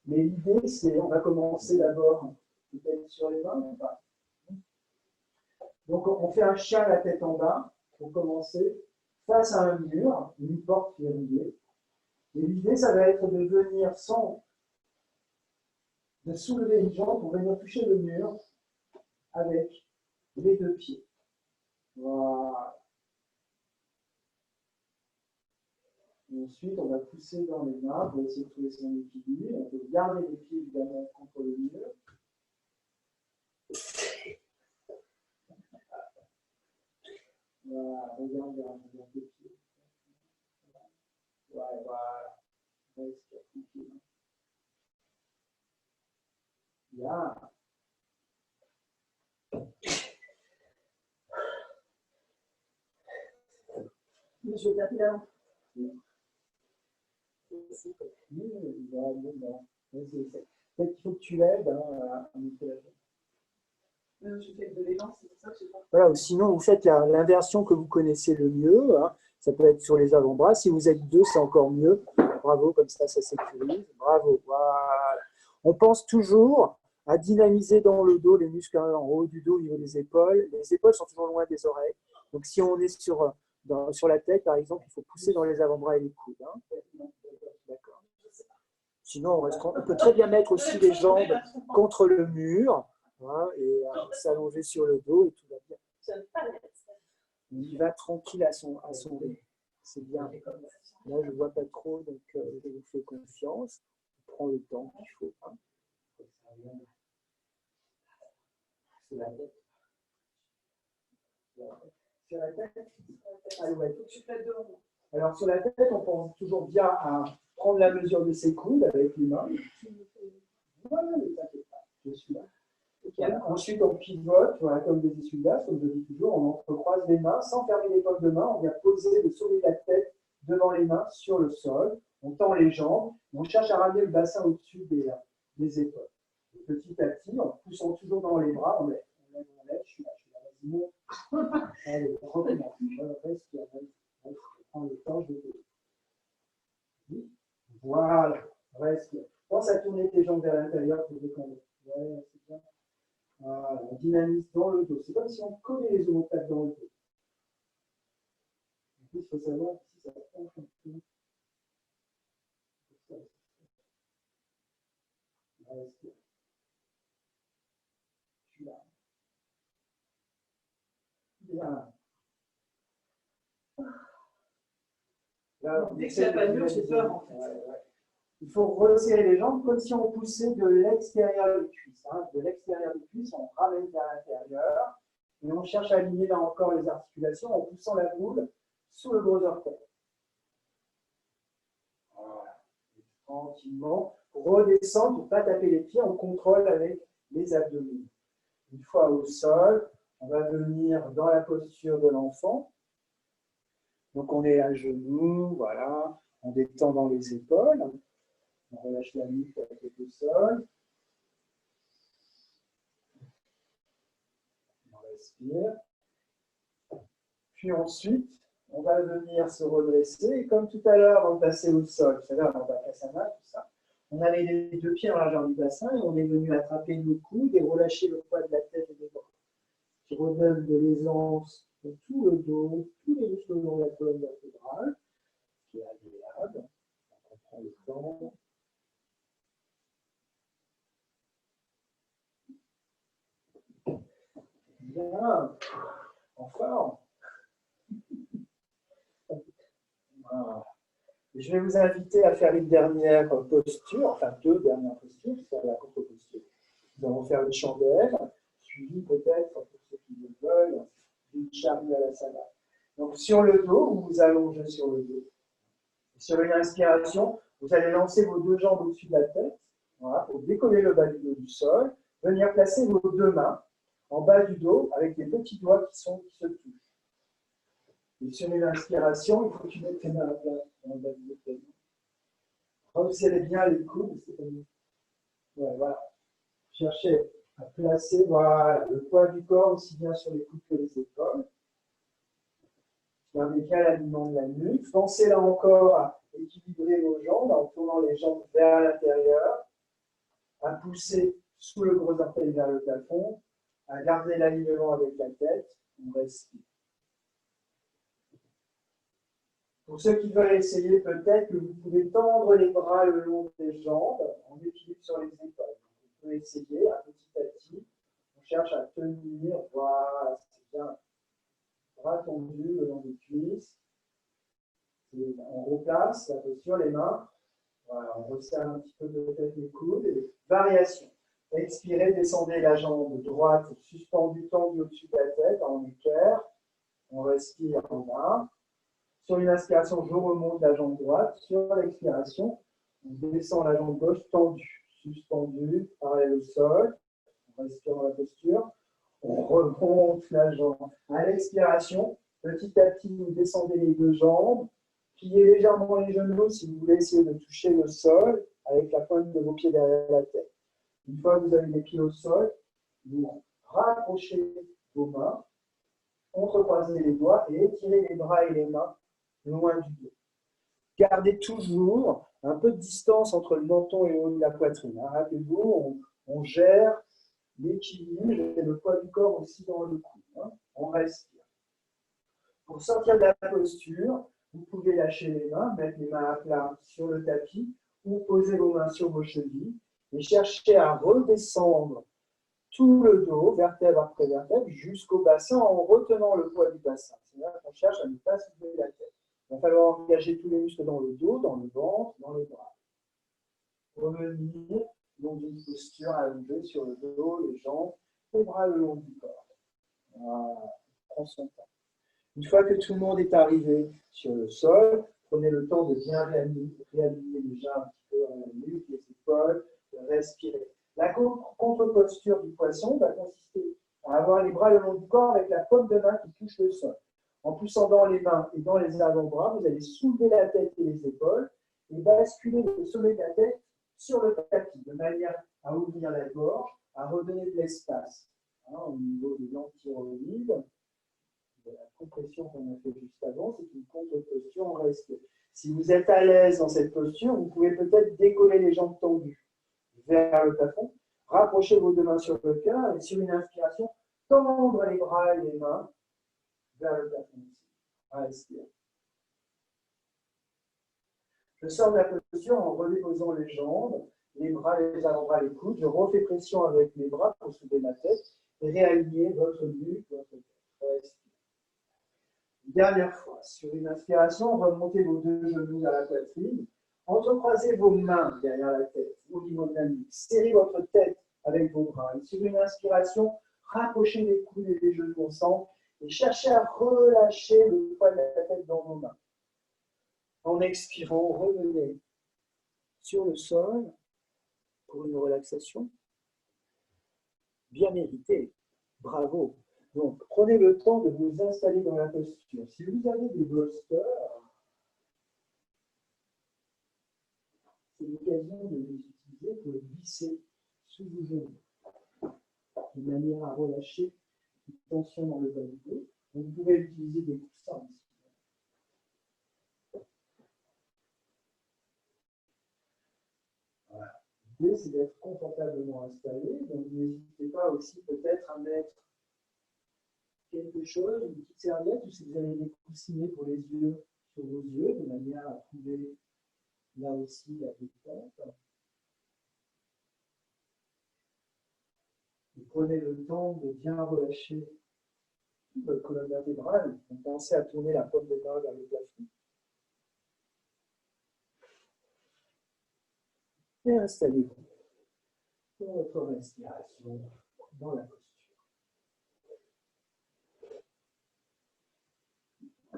mais l'idée c'est, on va commencer d'abord peut-être sur les mains ou pas. Donc, on fait un chien à la tête en bas pour commencer, face à un mur, une porte verrouillée. Et l'idée, ça va être de venir de soulever une jambe pour venir toucher le mur avec les deux pieds. Voilà. Et ensuite, on va pousser dans les mains pour essayer de trouver son équilibre. On peut garder les pieds évidemment contre le mur. Voilà, regarde les pieds. Ouais, voilà. Respire tranquille. Bien. Je vais taper la lampe. Peut-être qu'il faut que tu l'aides à monter la jambe. Je fais de l'élan, c'est pour ça que je sais pas. Voilà, ou sinon vous faites l'inversion que vous connaissez le mieux. Hein. Ça peut être sur les avant-bras. Si vous êtes deux, c'est encore mieux. Bravo, comme ça sécurise. Bravo. Voilà. On pense toujours à dynamiser dans le dos les muscles en haut du dos au niveau des épaules. Les épaules sont toujours loin des oreilles. Donc si on est sur la tête, par exemple, il faut pousser dans les avant-bras et les coudes. Hein. D'accord. Sinon, on peut très bien mettre aussi les jambes contre le mur. Hein, et s'allonger sur le dos et tout va bien. Il va tranquille à son rythme. C'est bien. Là, je ne vois pas trop, donc je vous fais confiance. On prend le temps qu'il faut. Hein. C'est la tête. Sur la tête. Alors, sur la tête, on pense toujours bien à prendre la mesure de ses coudes avec les mains. Voilà, ne t'inquiète pas, je suis là. Voilà. Ensuite, on pivote, voilà, comme des essuie-glaces, comme je dis toujours, on entrecroise les mains sans fermer les paumes de main. On vient poser le sommet de la tête devant les mains sur le sol. On tend les jambes. On cherche à ramener le bassin au-dessus des épaules. Et petit à petit, en poussant toujours dans les bras, on lève. Je suis là, vas-y, monte. Allez, on recommence. Je prends le temps, je vais. Voilà, respire. Pense à tourner tes jambes vers l'intérieur pour décoller. Ouais, c'est bien. Voilà, on dynamise dans le dos. C'est comme si on collait les omoplates dans le dos. En plus, il faut savoir si ça penche un peu. Respire. Je suis là. Bien. Là, Dès que ça va dur, j'ai peur en fait. Ouais. Il faut resserrer les jambes comme si on poussait de l'extérieur des cuisses. Hein. De l'extérieur des cuisses, on ramène vers l'intérieur et on cherche à aligner là encore les articulations en poussant la boule sous le gros orteil. Voilà. Tranquillement, redescendre pour ne pas taper les pieds, on contrôle avec les abdominaux. Une fois au sol, on va venir dans la posture de l'enfant. Donc on est à genoux, voilà, on détend dans les épaules. On relâche la nuque avec le sol. On respire. Puis ensuite, on va venir se redresser. Et comme tout à l'heure, avant de passer au sol, vous savez, avant Bakasana, tout ça, on avait les deux pieds dans la largeur du bassin et on est venu attraper nos coudes et relâcher le poids de la tête et des bras. Qui redonne de l'aisance pour tout le dos, tous les muscles de la colonne vertébrale, qui est agréable. On prend le temps. Bien, en forme. Voilà. Je vais vous inviter à faire une dernière posture, enfin deux dernières postures, c'est la contre-posture. Nous allons faire une chandelle, suivie peut-être, pour ceux qui le veulent, d'une Chaturasana. Donc sur le dos, vous vous allongez sur le dos. Sur une inspiration, vous allez lancer vos deux jambes au-dessus de la tête, voilà, pour décoller le bas du dos du sol, venir placer vos deux mains en bas du dos avec les petits doigts qui se touchent. Et sur une inspiration, il faut que tu mettes tes mains à plat dans le bas du dos. Resserrez bien les coudes, c'est comme ouais, voilà. Cherchez à placer voilà, le poids du corps aussi bien sur les coudes que les épaules. Gardez bien l'alignement de la nuque. Pensez là encore à équilibrer vos jambes en tournant les jambes vers l'intérieur, à pousser sous le gros orteil vers le plafond, à garder l'alignement avec la tête. On respire. Pour ceux qui veulent essayer, peut-être que vous pouvez tendre les bras le long des jambes en équilibre sur les épaules. Vous pouvez essayer à petit. On cherche à tenir, voilà, c'est bien. Bras tendus le long des cuisses. Et on replace la posture, les mains. Voilà, on resserre un petit peu peut-être les coudes. Et variation. Expirez, descendez la jambe droite suspendue, tendue au-dessus de la tête en équerre. On respire en bas. Sur une inspiration, je remonte la jambe droite. Sur l'expiration, on descend la jambe gauche tendue, suspendue, parallèle au sol. On respire dans la posture. On remonte la jambe. À l'expiration, petit à petit, vous descendez les deux jambes. Pliez légèrement les genoux si vous voulez essayer de toucher le sol avec la pointe de vos pieds derrière la tête. Une fois que vous avez les pieds au sol, vous rapprochez vos mains, entrecroisez les doigts et étirez les bras et les mains loin du dos. Gardez toujours un peu de distance entre le menton et le haut de la poitrine. Rappelez-vous, on gère l'équilibre et le poids du corps aussi dans le cou. On respire. Pour sortir de la posture, vous pouvez lâcher les mains, mettre les mains à plat sur le tapis ou poser vos mains sur vos chevilles et chercher à redescendre tout le dos, vertèbre après vertèbre, jusqu'au bassin en retenant le poids du bassin. C'est-à-dire qu'on cherche à ne pas soulever la tête. Il va falloir engager tous les muscles dans le dos, dans le ventre, dans les bras. Revenir dans une posture allongée sur le dos, les jambes, les bras le long du corps. Voilà. Prends son temps. Une fois que tout le monde est arrivé sur le sol, prenez le temps de bien réaligner déjà un petit peu la nuque, les épaules, respirer. La contre-posture du poisson va consister à avoir les bras le long du corps avec la paume de main qui touche le sol. En poussant dans les mains et dans les avant-bras, vous allez soulever la tête et les épaules et basculer le sommet de la tête sur le tapis, de manière à ouvrir la gorge, à redonner de l'espace au niveau des dents thyroïdes, de la compression qu'on a fait juste avant. C'est une contre-posture en respect. Si vous êtes à l'aise dans cette posture, vous pouvez peut-être décoller les jambes tendues vers le plafond, rapprochez vos deux mains sur le cœur et sur une inspiration, tendre les bras et les mains vers le plafond. Respire. Je sors de la posture en redéposant les jambes, les bras, les avant-bras, les coudes. Je refais pression avec les bras pour soulever ma tête et réaligner votre nuque, votre tête. Respire. Dernière fois, sur une inspiration, remontez vos deux genoux à la poitrine. Entrecroisez vos mains derrière la tête, au niveau de la nuque. Serrez votre tête avec vos bras. Et sur une inspiration, rapprochez les coudes et les genoux ensemble et cherchez à relâcher le poids de la tête dans vos mains. En expirant, revenez sur le sol pour une relaxation bien méritée. Bravo. Donc, prenez le temps de vous installer dans la posture. Si vous avez des bolsters, c'est l'occasion de les utiliser pour les glisser sous vos genoux, de manière à relâcher une tension dans le bas du dos. Vous pouvez utiliser des coussins aussi. Voilà. L'idée, c'est d'être confortablement installé. Donc, n'hésitez pas aussi peut-être à mettre quelque chose, une petite serviette, ou si vous avez des coussinets pour les yeux, sur vos yeux, de manière à trouver là aussi la détente. Et prenez le temps de bien relâcher votre colonne vertébrale. Pensez à tourner la paume des mains vers le plafond. Et installez-vous dans votre respiration, dans la posture.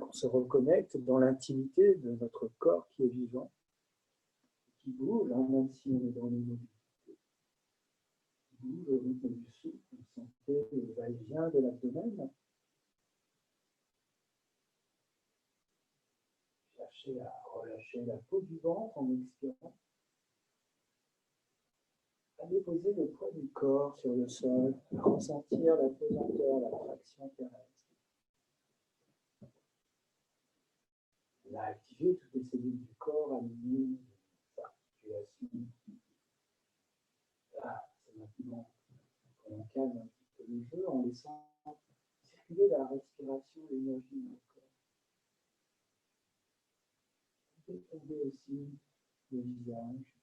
On se reconnecte dans l'intimité de notre corps qui est vivant, qui bouge, même si on est dans l'immobilité. Qui bouge au rythme du souffle, vous sentez le va-et-vient de l'abdomen. Cherchez à relâcher la peau du ventre en expirant. À déposer le poids du corps sur le sol, à ressentir la pesanteur, la traction terrestre. Et à activer toutes les cellules du corps alignées, articulations. Là, c'est maintenant qu'on calme un petit peu le jeu en laissant circuler la respiration, l'énergie dans le corps. Vous détendez aussi le visage.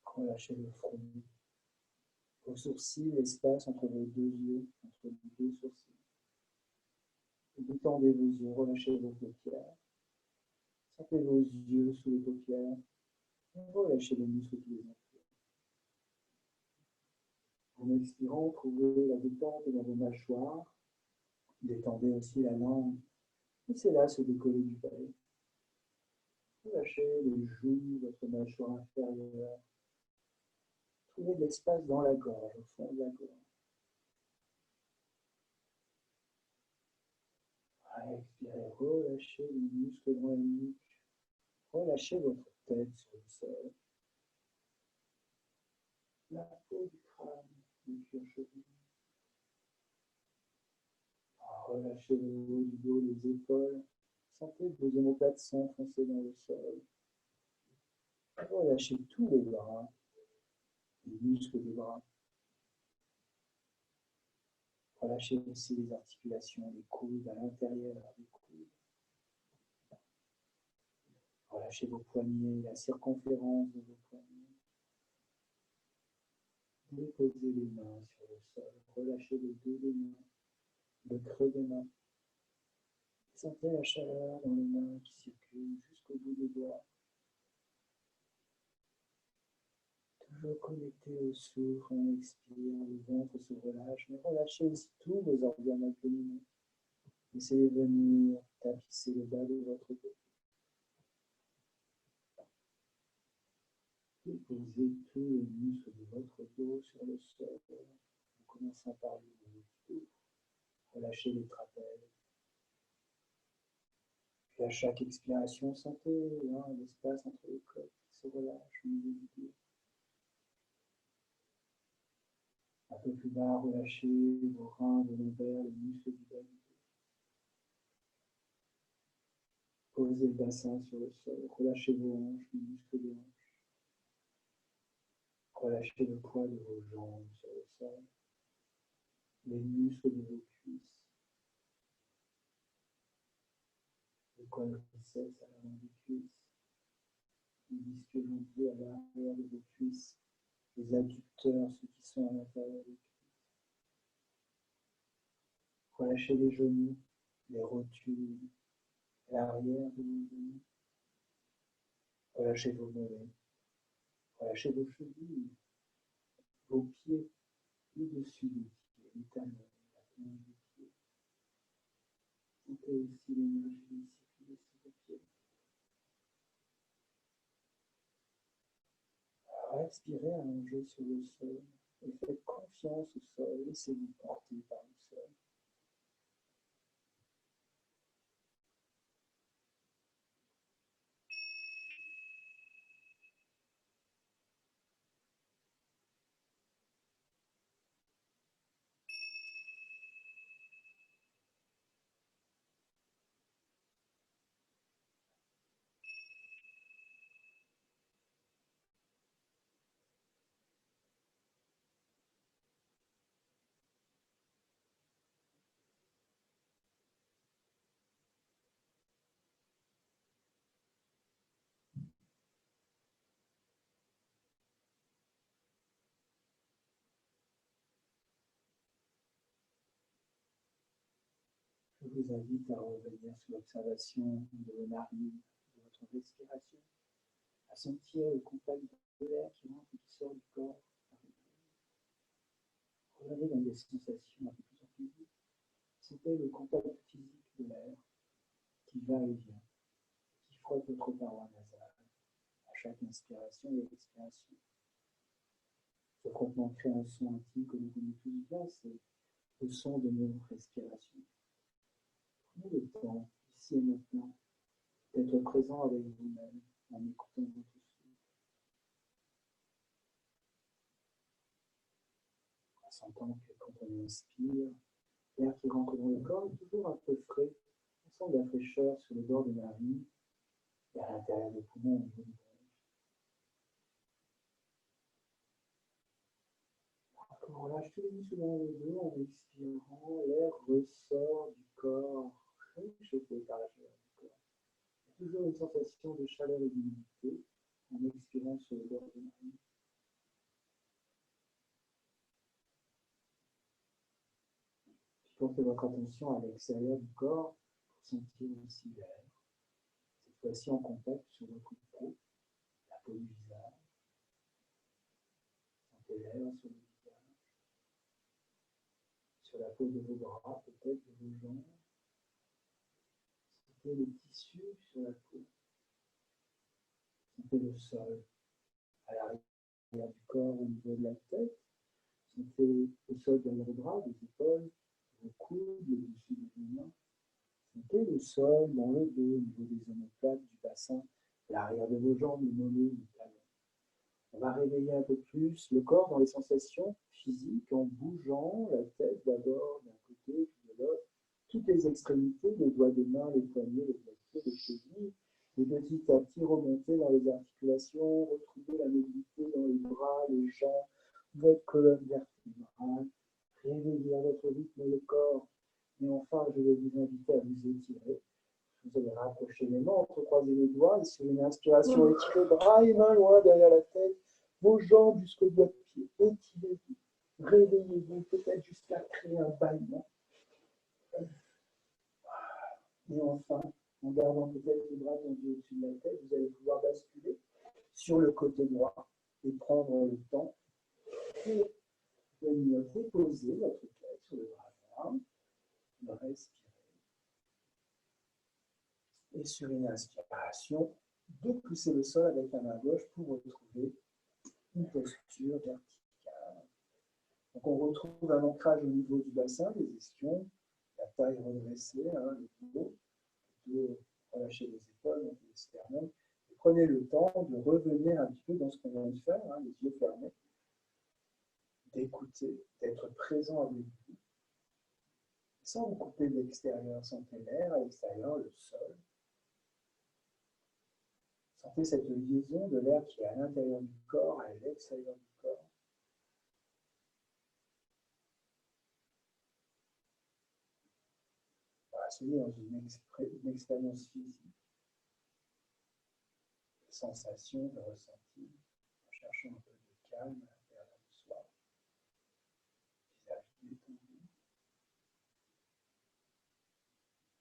Relâchez le front, vos sourcils, l'espace entre vos deux yeux, entre vos deux sourcils. Détendez vos yeux, relâchez vos paupières. Sentez vos yeux sous les paupières. Relâchez les muscles qui les entourent. En expirant, trouvez la détente dans vos mâchoires. Détendez aussi la langue. Laissez-la se décoller du palais. Relâchez les joues, votre mâchoire inférieure. Trouvez de l'espace dans la gorge, au fond de la gorge. Expirez, relâchez les muscles dans la nuque. Relâchez votre tête sur le sol. La peau du crâne, le cuir chevelu. Relâchez le haut du dos, les épaules. Sentez vos omoplates s'enfoncer dans le sol. Relâchez tous les bras, les muscles des bras. Relâchez aussi les articulations, les coudes à l'intérieur des coudes. Relâchez vos poignets, la circonférence de vos poignets. Déposez les mains sur le sol. Relâchez le dos des mains, le creux des mains. Sentez la chaleur dans les mains qui circule jusqu'au bout des doigts. Toujours connecté au souffle, on expire, le ventre se relâche, mais relâchez aussi tous vos organes abdominaux. Essayez de venir tapisser le bas de votre dos. Déposez tous les muscles de votre dos sur le sol, en commençant par le dos. Relâchez les trapèzes. Puis à chaque expiration, sentez l'espace entre les côtes qui se relâche au niveau du dos. Un peu plus bas, relâchez vos reins, vos lombaires, les muscles du bas du dos. Posez le bassin sur le sol, relâchez vos hanches, les muscles des hanches. Relâchez le poids de vos jambes sur le sol, les muscles de vos cuisses, le quadriceps à l'avant des cuisses, les disques jambiers à l'arrière de vos cuisses, les adducteurs, ceux qui sont à l'intérieur des cuisses. Relâchez les genoux, les rotules, l'arrière de vos genoux. Relâchez vos mollets, relâchez vos chevilles, vos pieds, au-dessus des pieds, les talons, la pointe des pieds. Sentez aussi l'énergie circuler sous vos pieds. Respirez allongé sur le sol et faites confiance au sol, laissez-vous porter par le sol. Je vous invite à revenir sur l'observation de vos narines, de votre respiration, à sentir le contact de l'air qui rentre et qui sort du corps. Revenez dans des sensations un peu plus physiques. Sentez le contact physique de l'air qui va et vient, qui frotte votre paroi nasale à chaque inspiration et expiration. Ce frottement crée un son intime que nous connaissons tous bien, c'est le son de nos respirations. Prenez le temps, ici et maintenant, d'être présent avec vous-même en écoutant votre souffle. En sentant que quand on inspire, l'air qui rentre dans le corps est toujours un peu frais. On sent de la fraîcheur sur le bord des narines et à l'intérieur des poumons au niveau du bronche. On relâche tous les muscles dans le dos en expirant, l'air ressort du corps, réchauffé par la chaleur du corps. Il y a toujours une sensation de chaleur et d'humidité en expirant sur le bord des narines. Portez votre attention à l'extérieur du corps pour sentir aussi l'air. Cette fois-ci en contact sur votre peau, la peau du visage. Sentez l'air sur le visage, sur la peau de vos bras, peut-être de vos jambes. Sentez le tissu sur la peau. Sentez le sol à l'arrière du corps au niveau de la tête. Sentez le sol derrière les bras, les épaules, vos coudes, le dessus de vos mains. Sentez le sol dans le dos, au niveau des omoplates, du bassin, l'arrière de vos jambes, le mollet, le talon. On va réveiller un peu plus le corps dans les sensations physiques en bougeant la tête d'abord d'un côté puis de l'autre, toutes les extrémités, les doigts des mains, les poignets, les pieds, les chevilles, et petit à petit remonter dans les articulations, retrouver la mobilité dans les bras, les jambes, votre colonne vertébrale, réveiller à votre rythme le corps. Et enfin, je vais vous inviter à vous étirer. Vous allez rapprocher les mains, entrecroiser les doigts, et sur une inspiration, étirez bras et mains loin derrière la tête, vos jambes jusqu'au doigt de pied, étirez-vous, réveillez-vous, peut-être jusqu'à créer un bâillement. Et enfin, en gardant peut-être les bras tendus au-dessus de la tête, vous allez pouvoir basculer sur le côté droit et prendre le temps pour venir déposer votre tête sur le bras droit, respirer. Et sur une inspiration, de pousser le sol avec la main gauche pour retrouver une posture verticale. Donc on retrouve un ancrage au niveau du bassin, des ischions, la taille redressée, le dos, relâcher les épaules, donc les sternums. Et prenez le temps de revenir un petit peu dans ce qu'on vient de faire, les yeux fermés, d'écouter, d'être présent avec vous, sans vous couper de l'extérieur. Sentez l'air à l'extérieur, le sol. Sentez cette liaison de l'air qui est à l'intérieur du corps à l'extérieur du corps. Voilà, soyez dans une expérience physique, de sensation, de ressenti, en cherchant un peu de calme à l'intérieur de soi, visage détendu.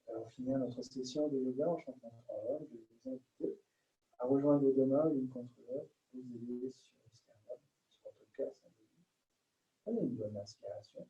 Nous allons finir notre session de yoga en chantant 3 heures. Je vais vous inviter à rejoindre vos deux mains l'une contre l'autre, vous aider sur le sternum, sur votre cœur symbolique. Prenez une bonne inspiration.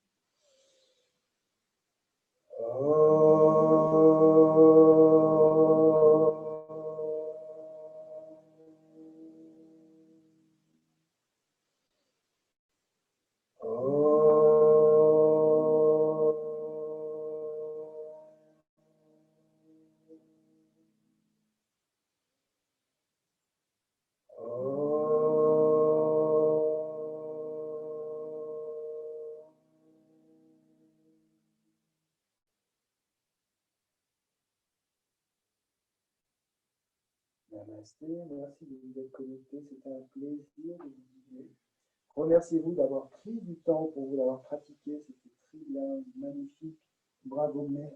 Namasté, merci de vous être connectés, c'était un plaisir de vous guider. Remerciez-vous d'avoir pris du temps pour vous, d'avoir pratiqué, c'était très bien, magnifique, bravo, merci.